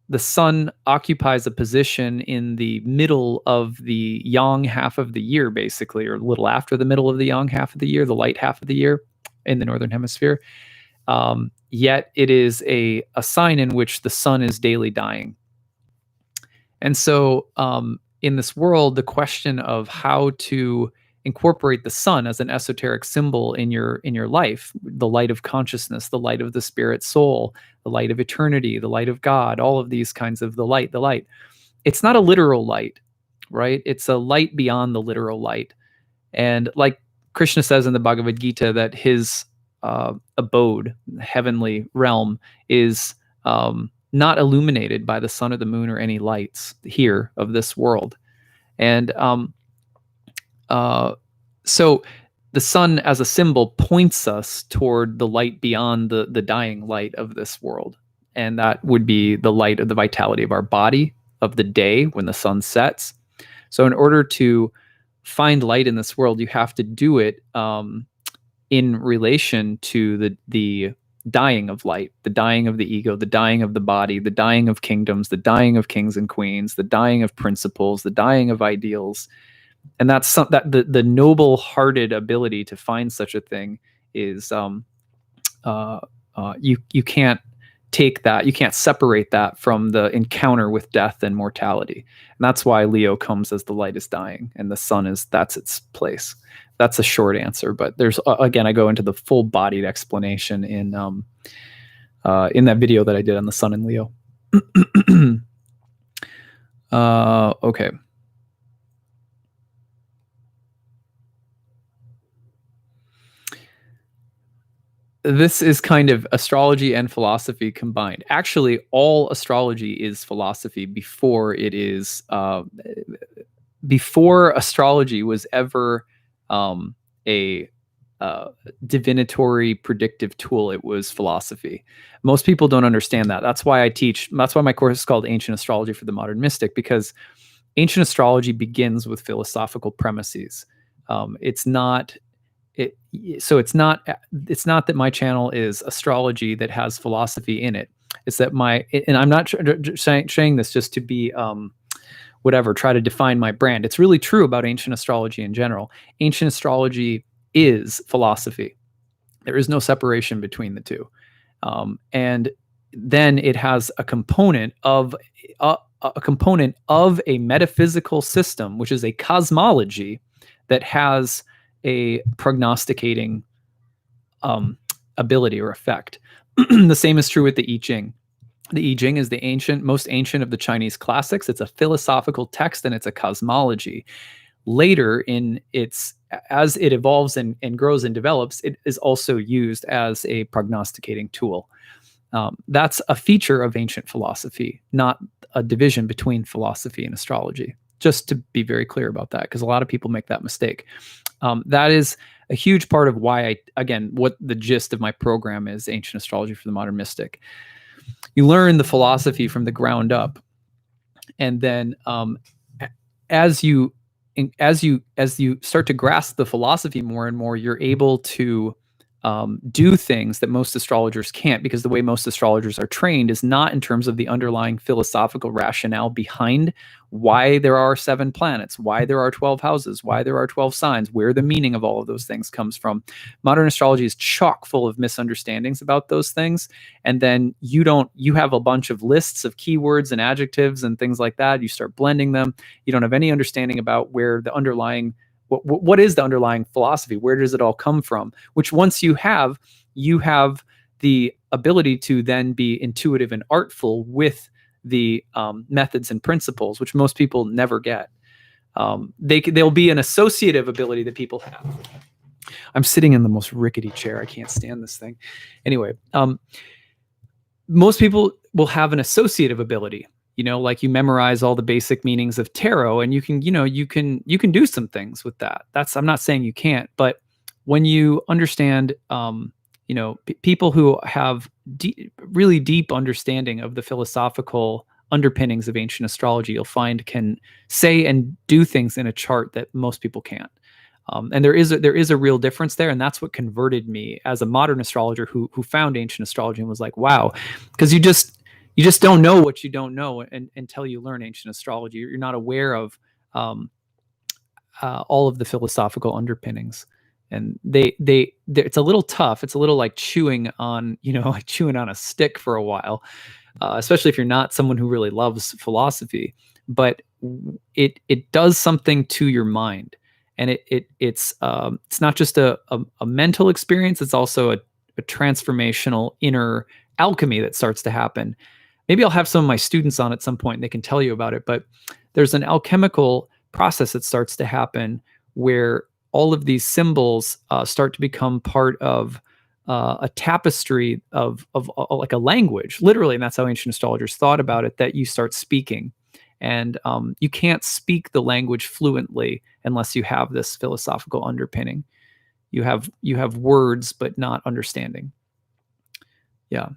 the sun occupies a position in the middle of the yang half of the year, basically, or a little after the middle of the yang half of the year, the light half of the year in the northern hemisphere. Yet it is a sign in which the sun is daily dying. And so in this world, the question of how to incorporate the sun as an esoteric symbol in your life, the light of consciousness, the light of the spirit soul, the light of eternity, the light of God, all of these kinds of the light. It's not a literal light, right? It's a light beyond the literal light. And like Krishna says in the Bhagavad Gita, that his abode, heavenly realm, is not illuminated by the sun or the moon or any lights here of this world. And so the sun as a symbol points us toward the light beyond the dying light of this world. And that would be the light of the vitality of our body, of the day when the sun sets. So in order to find light in this world, you have to do it in relation to the dying of light, the dying of the ego, the dying of the body, the dying of kingdoms, the dying of kings and queens, the dying of principles, the dying of ideals. And that's that the noble-hearted ability to find such a thing is you can't take that, you can't separate that from the encounter with death and mortality. And that's why Leo comes as the light is dying and the sun is, that's its place. That's a short answer, but there's again, I go into the full-bodied explanation in that video that I did on the sun and Leo. Okay. This is kind of astrology and philosophy combined. Actually, all astrology is philosophy before it is before astrology was ever a divinatory predictive tool. It was philosophy. Most people don't understand that. That's why I teach. That's why my course is called Ancient Astrology for the Modern Mystic, because ancient astrology begins with philosophical premises. It's not. So it's not that my channel is astrology that has philosophy in it. It's that and I'm not saying this just to be whatever, try to define my brand. It's really true about ancient astrology in general. Ancient astrology is philosophy. There is no separation between the two. And then it has a component of a metaphysical system, which is a cosmology that has a prognosticating ability or effect. The same is true with the I Ching. The I Ching is the most ancient of the Chinese classics. It's a philosophical text and it's a cosmology. Later, as it evolves and grows and develops, it is also used as a prognosticating tool. That's a feature of ancient philosophy, not a division between philosophy and astrology. Just to be very clear about that, because a lot of people make that mistake. That is a huge part of why what the gist of my program is, Ancient Astrology for the Modern Mystic. You learn the philosophy from the ground up, and then as you start to grasp the philosophy more and more, you're able to do things that most astrologers can't, because the way most astrologers are trained is not in terms of the underlying philosophical rationale behind why there are 7 planets, why there are 12 houses, why there are 12 signs, where the meaning of all of those things comes from. Modern astrology is chock full of misunderstandings about those things. And then you have a bunch of lists of keywords and adjectives and things like that. You start blending them. You don't have any understanding about where the underlying what is the underlying philosophy? Where does it all come from? Which once you have the ability to then be intuitive and artful with the methods and principles, which most people never get. They'll be an associative ability that people have. I'm sitting in the most rickety chair. I can't stand this thing. Anyway, most people will have an associative ability. Like you memorize all the basic meanings of tarot, and you can do some things with that. I'm not saying you can't, but when you understand, people who have really deep understanding of the philosophical underpinnings of ancient astrology, you'll find can say and do things in a chart that most people can't. And there is a real difference there, and that's what converted me as a modern astrologer who found ancient astrology and was like, wow, because you just don't know what you don't know until you learn ancient astrology. You're not aware of all of the philosophical underpinnings, and it's a little tough. It's a little like chewing on a stick for a while, especially if you're not someone who really loves philosophy. But it does something to your mind, and it's not just a mental experience. It's also a transformational inner alchemy that starts to happen. Maybe I'll have some of my students on at some point and they can tell you about it, but there's an alchemical process that starts to happen where all of these symbols start to become part of a tapestry of like a language, literally. And that's how ancient astrologers thought about it, that you start speaking. And you can't speak the language fluently unless you have this philosophical underpinning. You have words, but not understanding. Yeah.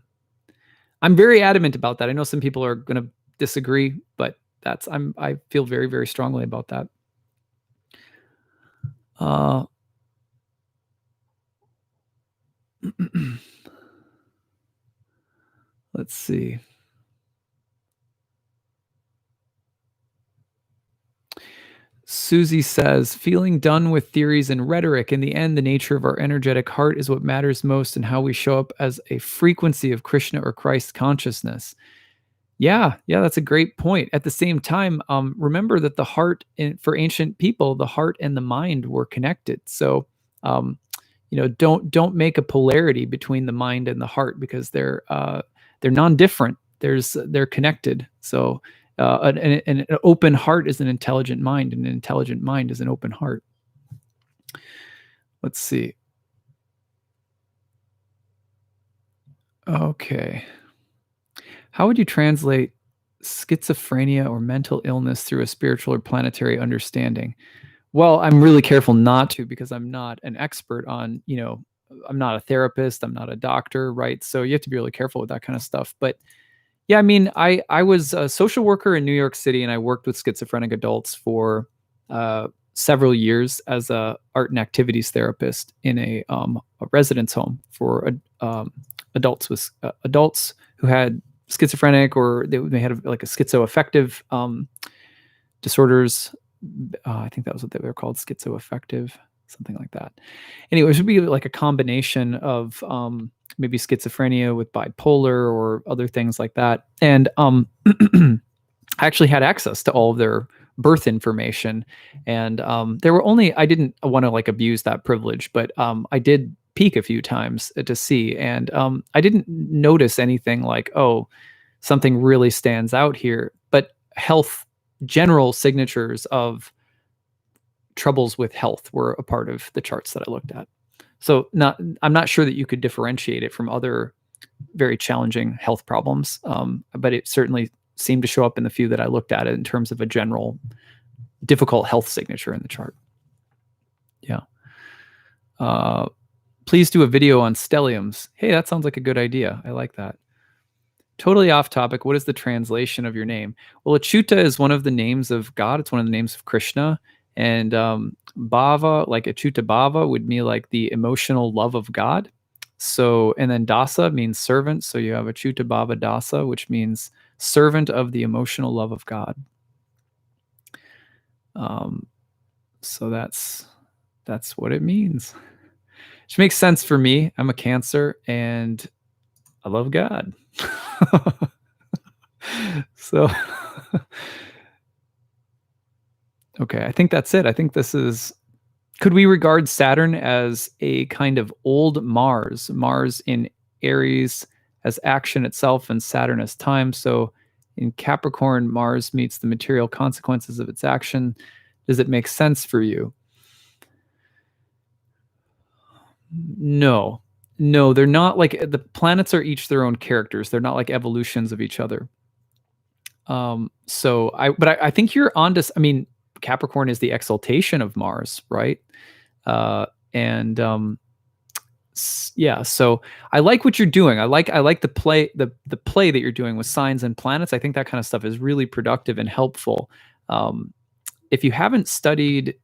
I'm very adamant about that. I know some people are going to disagree, but I feel very, very strongly about that. Let's see. Susie says, feeling done with theories and rhetoric. In the end, the nature of our energetic heart is what matters most and how we show up as a frequency of Krishna or Christ consciousness. Yeah, that's a great point. At the same time, remember that the heart, for ancient people, the heart and the mind were connected. So, don't make a polarity between the mind and the heart, because they're non-different. They're connected. So, an open heart is an intelligent mind, and an intelligent mind is an open heart. Let's see. Okay. How would you translate schizophrenia or mental illness through a spiritual or planetary understanding? Well, I'm really careful not to, because I'm not an expert on, I'm not a therapist, I'm not a doctor, right? So you have to be really careful with that kind of stuff. But yeah, I mean, I was a social worker in New York City, and I worked with schizophrenic adults for several years as a art and activities therapist in a residence home for adults who had schizophrenic, or they had like a schizoaffective disorders. I think that was what they were called, schizoaffective, something like that. Anyway, it should be like a combination of maybe schizophrenia with bipolar or other things like that. And I actually had access to all of their birth information. And I didn't want to like abuse that privilege, but I did peek a few times to see. And I didn't notice anything like, oh, something really stands out here. But general signatures of troubles with health were a part of the charts that I looked at. So I'm not sure that you could differentiate it from other very challenging health problems, but it certainly seemed to show up in the few that I looked at in terms of a general difficult health signature in the chart. Yeah. Please do a video on stelliums. Hey, that sounds like a good idea. I like that. Totally off topic. What is the translation of your name? Well, Achyuta is one of the names of God. It's one of the names of Krishna. And Bhava, like Achyuta Bhava, would mean like the emotional love of God. So, and then Dasa means servant. So you have Achyuta Bhava Dasa, which means servant of the emotional love of God. So that's what it means. Which makes sense for me. I'm a Cancer, and I love God. So, okay, I think that's it. I think could we regard Saturn as a kind of old Mars? Mars in Aries as action itself, and Saturn as time. So in Capricorn, Mars meets the material consequences of its action. Does it make sense for you? No, they're not. Like, the planets are each their own characters. They're not like evolutions of each other. So I think you're on to, I mean, Capricorn is the exaltation of Mars, right? Yeah, so I like what you're doing. I like the play that you're doing with signs and planets. I think that kind of stuff is really productive and helpful. If you haven't studied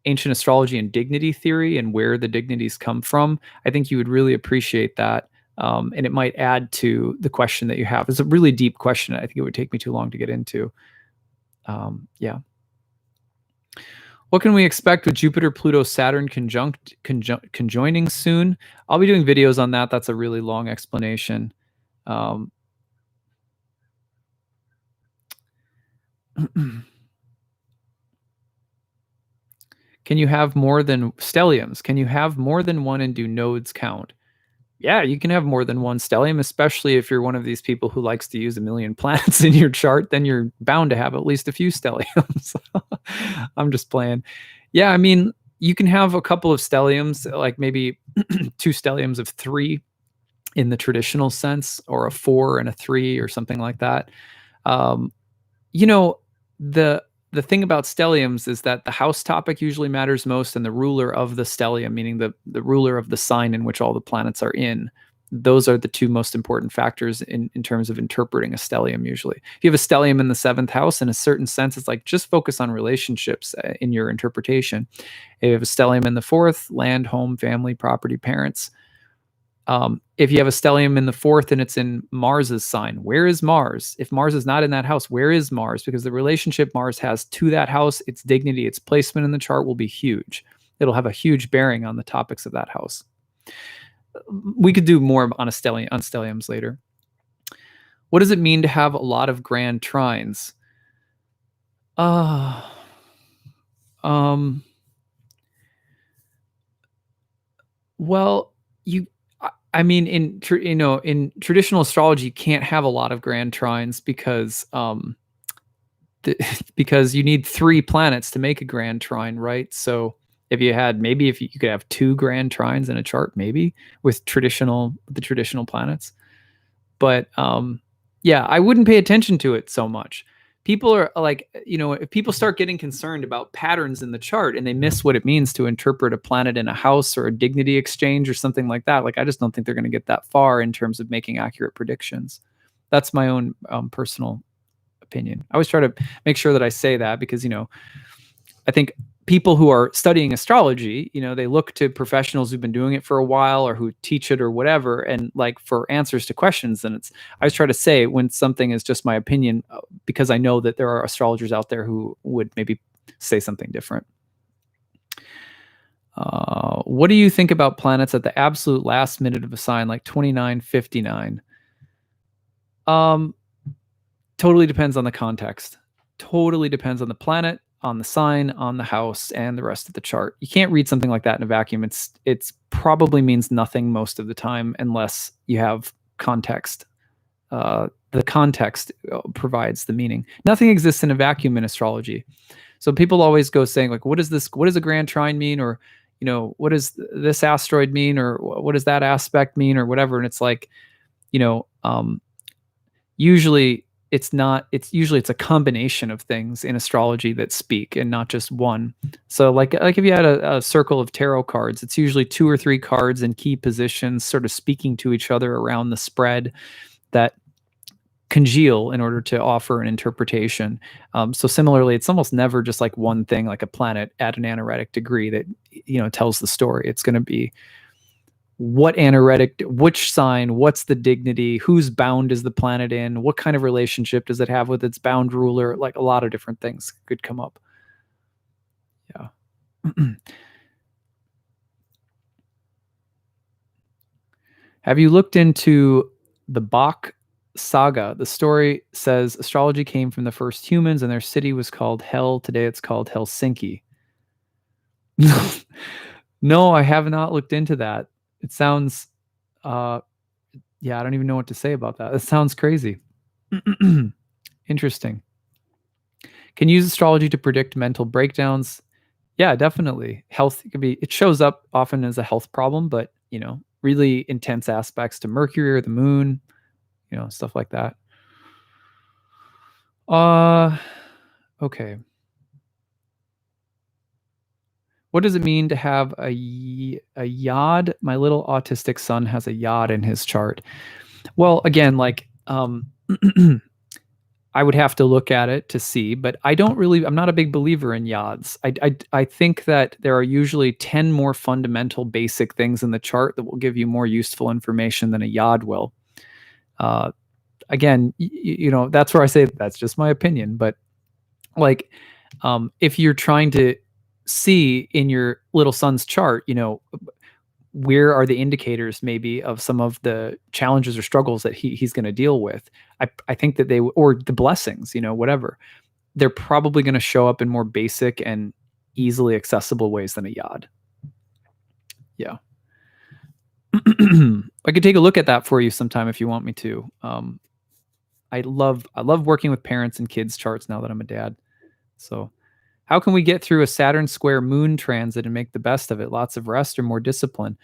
ancient astrology and dignity theory and where the dignities come from, I think you would really appreciate that. And it might add to the question that you have. It's a really deep question. I think it would take me too long to get into. Yeah. What can we expect with Jupiter, Pluto, Saturn conjoining soon? I'll be doing videos on that. That's a really long explanation. Can you have more than stelliums? Can you have more than one and do nodes count? Yeah, you can have more than one stellium, especially if you're one of these people who likes to use a million planets in your chart. Then you're bound to have at least a few stelliums. I'm just playing. Yeah, I mean, you can have a couple of stelliums, like maybe 2 stelliums of 3 in the traditional sense, or a 4 and a 3 or something like that. The thing about stelliums is that the house topic usually matters most, and the ruler of the stellium, meaning the ruler of the sign in which all the planets are in. Those are the 2 most important factors in terms of interpreting a stellium usually. If you have a stellium in the 7th house, in a certain sense, it's like just focus on relationships in your interpretation. If you have a stellium in the 4th, land, home, family, property, parents, If you have a stellium in the fourth and it's in Mars's sign, where is Mars? If Mars is not in that house, where is Mars? Because the relationship Mars has to that house, its dignity, its placement in the chart will be huge. It'll have a huge bearing on the topics of that house. We could do more on stelliums later. What does it mean to have a lot of grand trines? Well, I mean, in traditional astrology, you can't have a lot of grand trines because because you need 3 planets to make a grand trine, right? So if you could have 2 grand trines in a chart, maybe with the traditional planets. But yeah, I wouldn't pay attention to it so much. People are like, if people start getting concerned about patterns in the chart and they miss what it means to interpret a planet in a house or a dignity exchange or something like that, like I just don't think they're going to get that far in terms of making accurate predictions. That's my own personal opinion. I always try to make sure that I say that because, I think people who are studying astrology, they look to professionals who've been doing it for a while or who teach it or whatever, and like for answers to questions. And I always try to say when something is just my opinion, because I know that there are astrologers out there who would maybe say something different. What do you think about planets at the absolute last minute of a sign, like 29:59? Totally depends on the context. Totally depends on the planet, on the sign, on the house, and the rest of the chart. You can't read something like that in a vacuum. It's probably means nothing most of the time unless you have context. The context provides the meaning. Nothing exists in a vacuum in astrology. So people always go saying like, what does a grand trine mean? Or, what does this asteroid mean? Or what does that aspect mean? Or whatever. And it's like, usually it's a combination of things in astrology that speak and not just one. So like if you had a circle of tarot cards, it's usually 2 or 3 cards in key positions sort of speaking to each other around the spread that congeal in order to offer an interpretation. So similarly, it's almost never just like one thing, like a planet at an anaretic degree that, tells the story. It's going to be which sign, what's the dignity, whose bound is the planet in, what kind of relationship does it have with its bound ruler, like a lot of different things could come up. Yeah. Have you looked into the Bach saga? The story says astrology came from the first humans and their city was called Hell. Today it's called Helsinki. No, I have not looked into that. It sounds, I don't even know what to say about that. It sounds crazy. Interesting. Can you use astrology to predict mental breakdowns? Yeah, definitely. It shows up often as a health problem, but, really intense aspects to Mercury or the moon, stuff like that. Okay. What does it mean to have a yod? My little autistic son has a yod in his chart. Well, again, like I would have to look at it to see, but I'm not a big believer in yods. I think that there are usually 10 more fundamental basic things in the chart that will give you more useful information than a yod will. Again, that's where I say that's just my opinion, but like if you're trying to see in your little son's chart, where are the indicators maybe of some of the challenges or struggles that he's going to deal with? I think that or the blessings, whatever, they're probably going to show up in more basic and easily accessible ways than a yod. Yeah. I could take a look at that for you sometime if you want me to. I love working with parents and kids charts now that I'm a dad. So how can we get through a Saturn square moon transit and make the best of it? Lots of rest or more discipline?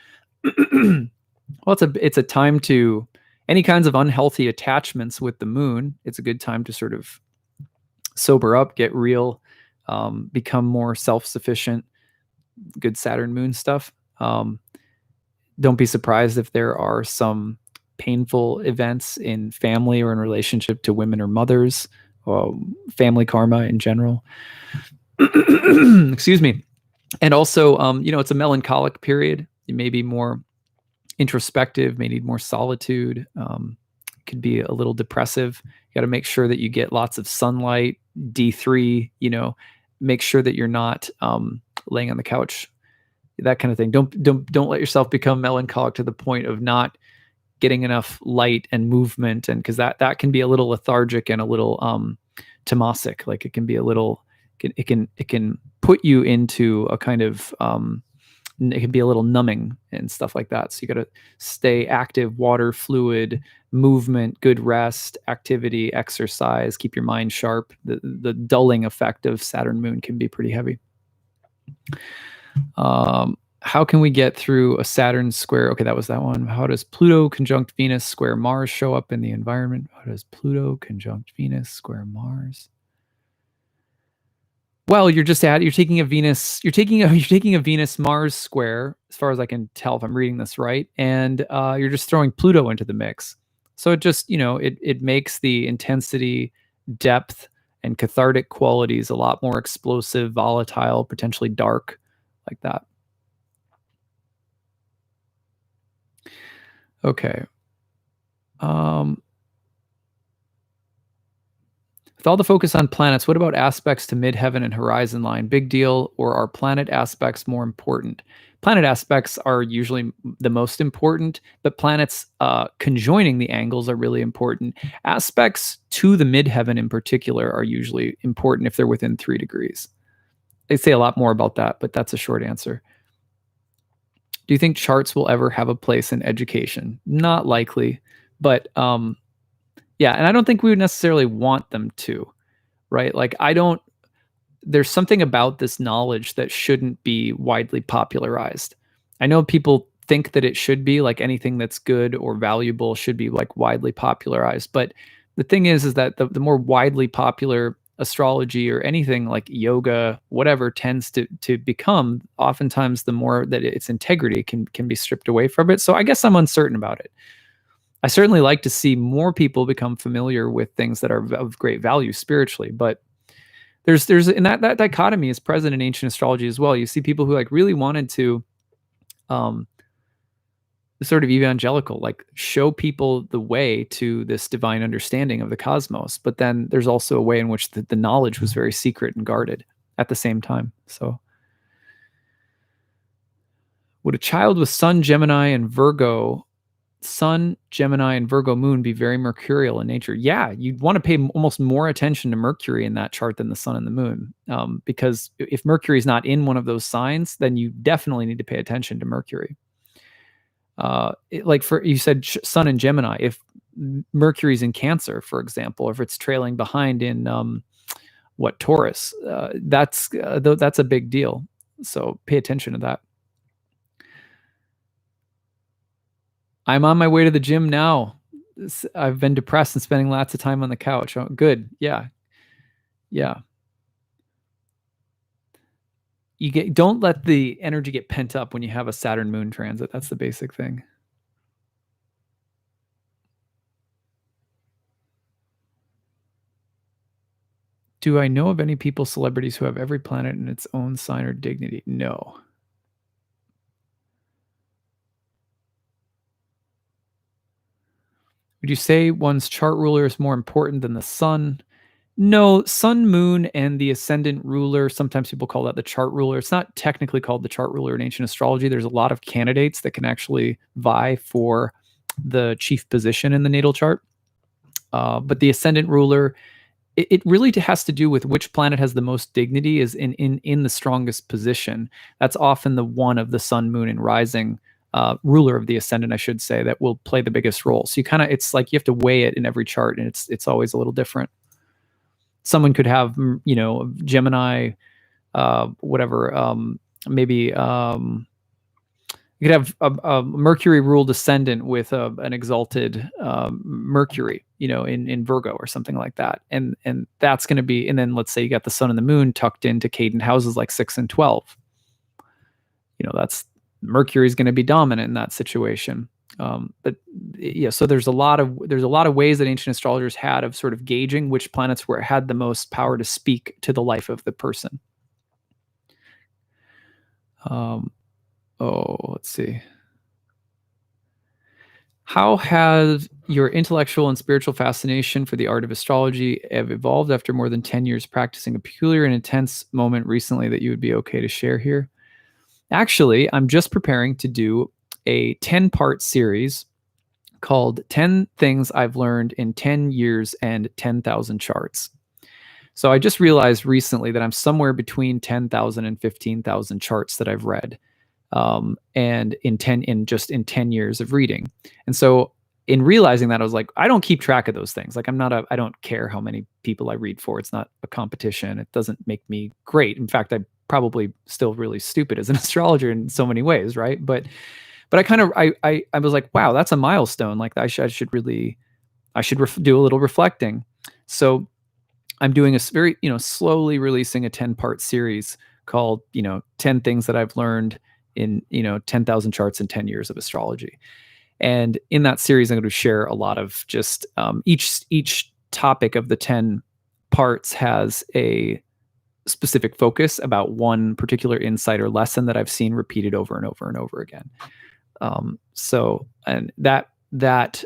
Well, it's a time to any kinds of unhealthy attachments with the moon. It's a good time to sort of sober up, get real, become more self-sufficient. Good Saturn moon stuff. Don't be surprised if there are some painful events in family or in relationship to women or mothers, family karma in general. Excuse me. And also, it's a melancholic period. You may be more introspective, may need more solitude, could be a little depressive. You got to make sure that you get lots of sunlight, D3, make sure that you're not laying on the couch, that kind of thing. Don't let yourself become melancholic to the point of not getting enough light and movement, and because that can be a little lethargic and a little tamasic. Like it can be a little, it can put you into a kind of it can be a little numbing and stuff like that. So you got to stay active, water, fluid, movement, good rest, activity, exercise, keep your mind sharp. The dulling effect of Saturn moon can be pretty heavy. How can we get through a Saturn square? Okay, that was that one. How does Pluto conjunct Venus square Mars show up in the environment? How does Pluto conjunct Venus square Mars? Well, you're taking a Venus Mars square, as far as I can tell if I'm reading this right, and you're just throwing Pluto into the mix. So it just, it makes the intensity, depth, and cathartic qualities a lot more explosive, volatile, potentially dark, like that. Okay. With all the focus on planets, what about aspects to midheaven and horizon line? Big deal, or are planet aspects more important? Planet aspects are usually the most important, but planets conjoining the angles are really important. Aspects to the midheaven in particular are usually important if they're within 3 degrees. They say a lot more about that, but that's a short answer. Do you think charts will ever have a place in education? Not likely, but yeah, and I don't think we would necessarily want them to, right? Like there's something about this knowledge that shouldn't be widely popularized. I know people think that it should be, like anything that's good or valuable should be like widely popularized. But the thing is that the more widely popular astrology or anything like yoga, whatever, tends to become, oftentimes the more that its integrity can be stripped away from it. So I guess I'm uncertain about it. I certainly like to see more people become familiar with things that are of great value spiritually, but there's and that dichotomy is present in ancient astrology as well. You see people who like really wanted to sort of evangelical, like show people the way to this divine understanding of the cosmos, but then there's also a way in which the knowledge was very secret and guarded at the same time. So would a child with Sun, Gemini, and Virgo moon be very mercurial in nature? Yeah, you'd want to pay almost more attention to Mercury in that chart than the sun and the moon, because if Mercury is not in one of those signs, then you definitely need to pay attention to Mercury. Like you said, Sun in Gemini. If Mercury's in Cancer, for example, or if it's trailing behind in Taurus, that's a big deal. So pay attention to that. I'm on my way to the gym now. I've been depressed and spending lots of time on the couch. Oh, good. Yeah. Don't let the energy get pent up when you have a Saturn moon transit. That's the basic thing. Do I know of any celebrities who have every planet in its own sign or dignity? No. Would you say one's chart ruler is more important than the sun? No, sun, moon, and the ascendant ruler. Sometimes people call that the chart ruler. It's not technically called the chart ruler in ancient astrology. There's a lot of candidates that can actually vie for the chief position in the natal chart. But the ascendant ruler, it really has to do with which planet has the most dignity, is in the strongest position. That's often the one of the sun, moon, and rising ruler of the ascendant, I should say, that will play the biggest role. So it's like you have to weigh it in every chart, and it's always a little different. Someone could have, Gemini, maybe you could have a Mercury ruled ascendant with an exalted Mercury, in Virgo or something like that. And that's going to be, and then let's say you got the sun and the moon tucked into cadent houses like 6 and 12. That's Mercury is going to be dominant in that situation. But yeah, so there's a lot of ways that ancient astrologers had of sort of gauging which planets had the most power to speak to the life of the person. Let's see. How have your intellectual and spiritual fascination for the art of astrology have evolved after more than 10 years practicing? A peculiar and intense moment recently that you would be okay to share here? Actually, I'm just preparing to do a 10-part series called 10 Things I've Learned in 10 Years and 10,000 Charts. So I just realized recently that I'm somewhere between 10,000 and 15,000 charts that I've read, and in 10 years of reading. And so in realizing that, I was like, I don't keep track of those things. Like I don't care how many people I read for. It's not a competition. It doesn't make me great. In fact, I'm probably still really stupid as an astrologer in so many ways, right? But I kind of I was like, wow, that's a milestone. Like I should really do a little reflecting. So I'm doing a very, slowly releasing a 10-part series called, 10 things that I've learned in, 10,000 charts and 10 years of astrology. And in that series, I'm going to share a lot of just each topic of the 10 parts has a specific focus about one particular insight or lesson that I've seen repeated over and over and over again. So, and that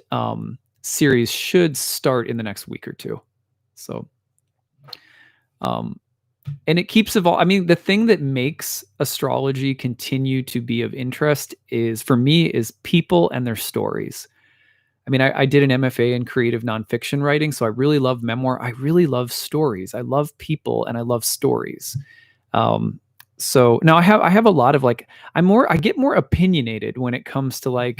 series should start in the next week or two. So, and it keeps evolving. I mean, the thing that makes astrology continue to be of interest for me, is people and their stories. I mean, I did an MFA in creative nonfiction writing, so I really love memoir. I really love stories. I love people and I love stories. So now I have a lot of I get more opinionated when it comes to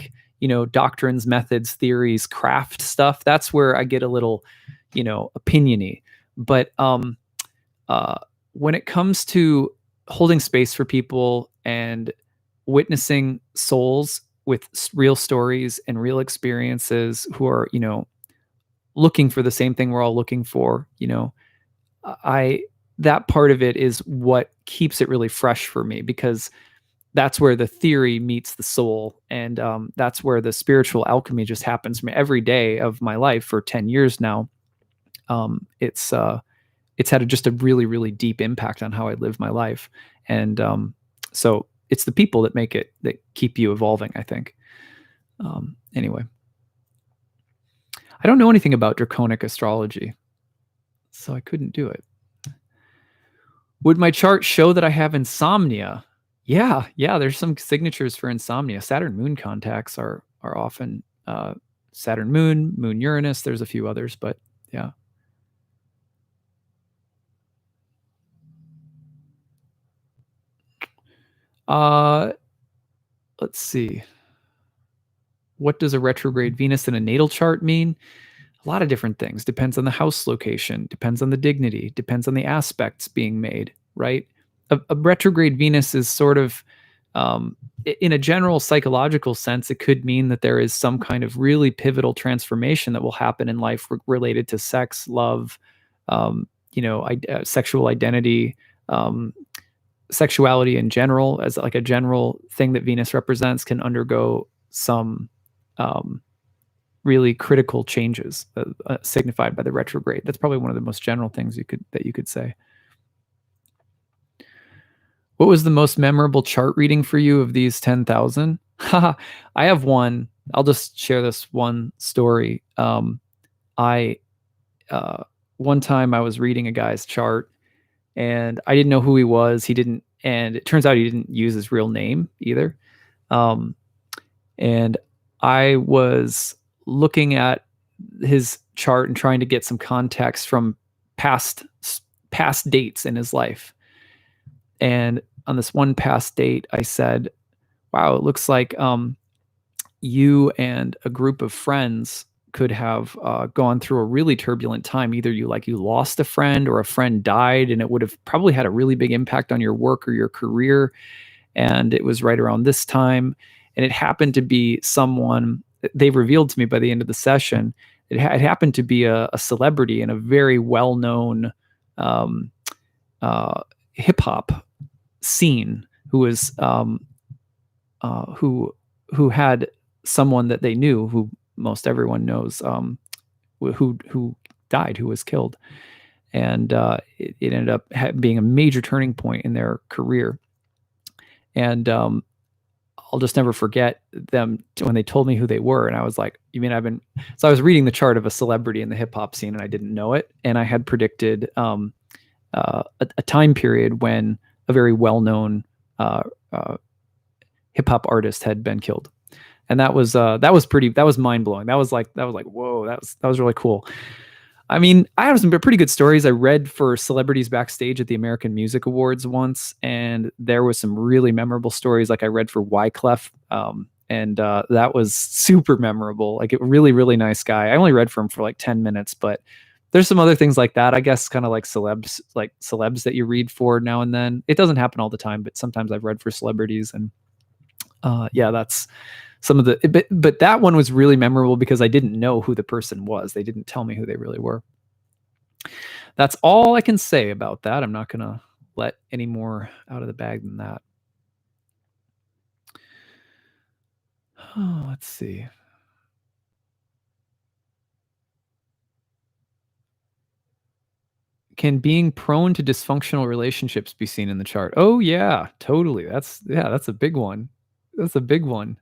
doctrines, methods, theories, craft stuff. That's where I get a little, opiniony. But when it comes to holding space for people and witnessing souls with real stories and real experiences who are, looking for the same thing we're all looking for, that part of it is what keeps it really fresh for me, because that's where the theory meets the soul. And that's where the spiritual alchemy just happens for me every day of my life for 10 years now. It's had just a really, really deep impact on how I live my life. And so it's the people that keep you evolving, I think. Anyway, I don't know anything about draconic astrology, so I couldn't do it. Would my chart show that I have insomnia? Yeah, there's some signatures for insomnia. Saturn moon contacts are often Saturn moon Uranus. There's a few others, but yeah. Let's see. What does a retrograde Venus in a natal chart mean? A lot of different things. Depends on the house location, depends on the dignity, depends on the aspects being made, right? A retrograde Venus is sort of, in a general psychological sense, it could mean that there is some kind of really pivotal transformation that will happen in life related to sex, love, sexual identity, sexuality in general, as like a general thing that Venus represents, can undergo some really critical changes signified by the retrograde. That's probably one of the most general things you could say. What was the most memorable chart reading for you of these 10,000? I have one. I'll just share this one story. One time I was reading a guy's chart and I didn't know who he was. And it turns out he didn't use his real name either. And I was looking at his chart and trying to get some context from past dates in his life. And on this one past date, I said, wow, it looks like you and a group of friends could have gone through a really turbulent time. Either you lost a friend or a friend died, and it would have probably had a really big impact on your work or your career. And it was right around this time. And it happened to be someone they revealed to me by the end of the session. It happened to be a celebrity in a very well-known hip hop scene who was who had someone that they knew, who most everyone knows, who died, who was killed. And it ended up being a major turning point in their career. And I'll just never forget them when they told me who they were. And I was like, you mean so I was reading the chart of a celebrity in the hip hop scene and I didn't know it. And I had predicted a time period when a very well-known hip hop artist had been killed. And that was mind blowing. That was like, whoa, that was really cool. I mean, I have some pretty good stories. I read for celebrities backstage at the American Music Awards once, and there was some really memorable stories. Like I read for Wyclef, and that was super memorable. Like a really, really nice guy. I only read for him for like 10 minutes, but there's some other things like that. I guess kind of like celebs that you read for now and then. It doesn't happen all the time, but sometimes I've read for celebrities, and yeah, that's some of the, but that one was really memorable because I didn't know who the person was. They didn't tell me who they really were. That's all I can say about that. I'm not going to let any more out of the bag than that. Oh, let's see. Can being prone to dysfunctional relationships be seen in the chart? Oh yeah, totally. That's a big one. That's a big one.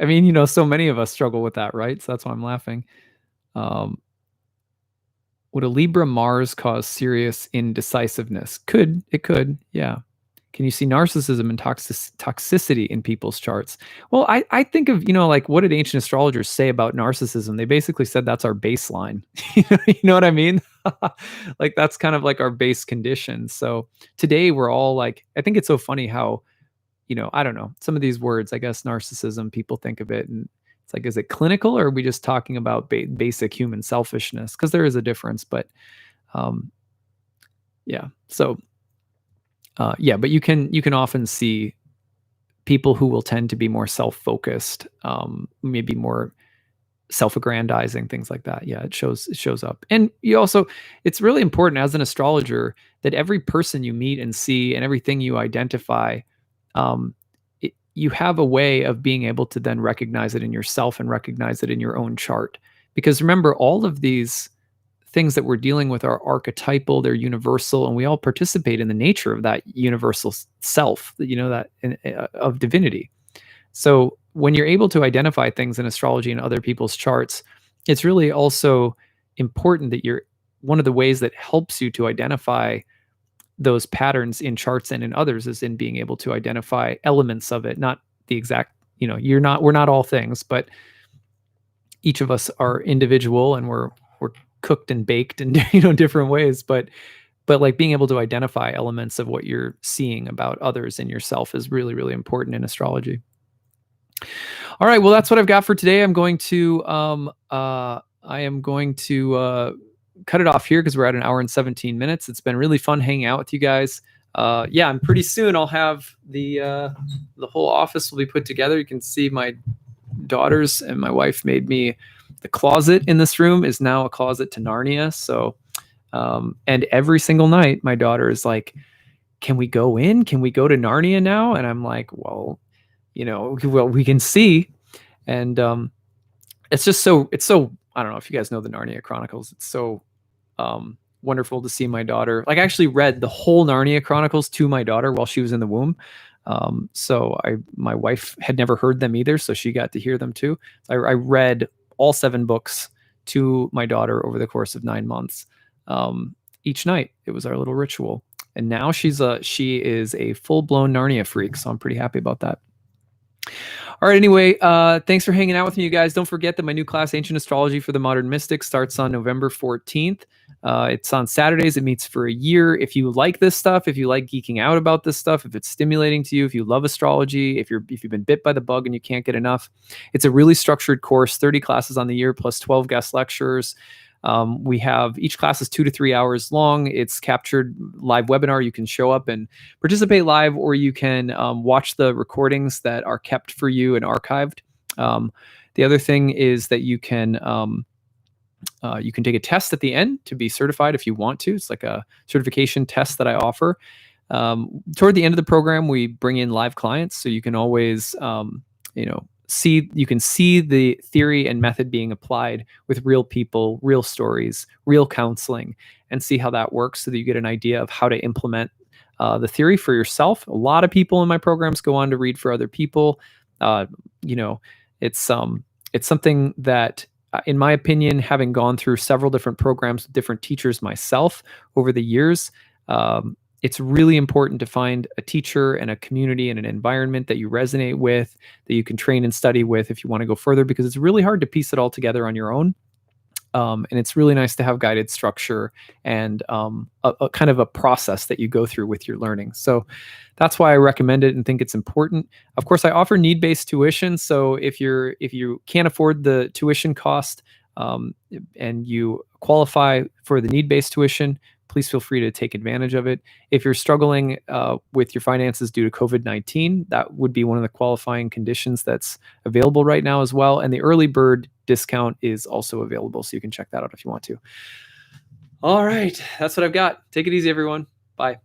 I mean, so many of us struggle with that, right? So that's why I'm laughing. Would a Libra Mars cause serious indecisiveness? It could, yeah. Can you see narcissism and toxicity in people's charts? Well, I think of, like what did ancient astrologers say about narcissism? They basically said that's our baseline. You know what I mean? Like that's kind of like our base condition. So today we're all like, I think it's so funny how, I don't know, some of these words, I guess narcissism, people think of it and it's like, is it clinical or are we just talking about basic human selfishness? Because there is a difference, but yeah. So yeah, but you can often see people who will tend to be more self-focused, maybe more self-aggrandizing, things like that. Yeah, it shows up. And it's really important as an astrologer that every person you meet and see and everything you identify, you have a way of being able to then recognize it in yourself and recognize it in your own chart. Because remember, all of these things that we're dealing with are archetypal, they're universal, and we all participate in the nature of that universal self, of divinity. So when you're able to identify things in astrology and other people's charts, it's really also important that one of the ways that helps you to identify those patterns in charts and in others is in being able to identify elements of it, not the exact, we're not all things, but each of us are individual and we're cooked and baked in different ways, but like being able to identify elements of what you're seeing about others and yourself is really, really important in astrology. All right, well, that's what I've got for today. I'm going to cut it off here because we're at 1 hour and 17 minutes. It's been really fun hanging out with you guys. Yeah, and pretty soon I'll have the whole office will be put together. You can see my daughters and my wife made me, the closet in this room is now a closet to Narnia. So, and every single night my daughter is like, can we go in? Can we go to Narnia now? And I'm like, well, we can see. And it's so, I don't know if you guys know the Narnia Chronicles. It's so wonderful to see my daughter. Like I actually read the whole Narnia Chronicles to my daughter while she was in the womb. So my wife had never heard them either, so she got to hear them too. I read all 7 books to my daughter over the course of 9 months. Each night, it was our little ritual. And now she is a full-blown Narnia freak, so I'm pretty happy about that. All right, anyway, thanks for hanging out with me, you guys. Don't forget that my new class, Ancient Astrology for the Modern Mystic, starts on November 14th. It's on Saturdays. It meets for a year. If you like this stuff, if you like geeking out about this stuff, if it's stimulating to you, if you love astrology, if you've been bit by the bug and you can't get enough, it's a really structured course, 30 classes on the year plus 12 guest lectures. We have each class is 2 to 3 hours long. It's captured live webinar. You can show up and participate live, or you can watch the recordings that are kept for you and archived. The other thing is that you can take a test at the end to be certified if you want to. It's like a certification test that I offer. Toward the end of the program, we bring in live clients, so you can always you can see the theory and method being applied with real people, real stories, real counseling, and see how that works so that you get an idea of how to implement the theory for yourself. A lot of people in my programs go on to read for other people. You know, it's something that, in my opinion, having gone through several different programs with different teachers myself over the years, it's really important to find a teacher and a community and an environment that you resonate with, that you can train and study with if you want to go further, because it's really hard to piece it all together on your own. And it's really nice to have guided structure and a kind of a process that you go through with your learning. So that's why I recommend it and think it's important. Of course, I offer need-based tuition. So if you can't afford the tuition cost, and you qualify for the need-based tuition, please feel free to take advantage of it. If you're struggling with your finances due to COVID-19, that would be one of the qualifying conditions that's available right now as well. And the early bird discount is also available, so you can check that out if you want to. All right, that's what I've got. Take it easy, everyone. Bye.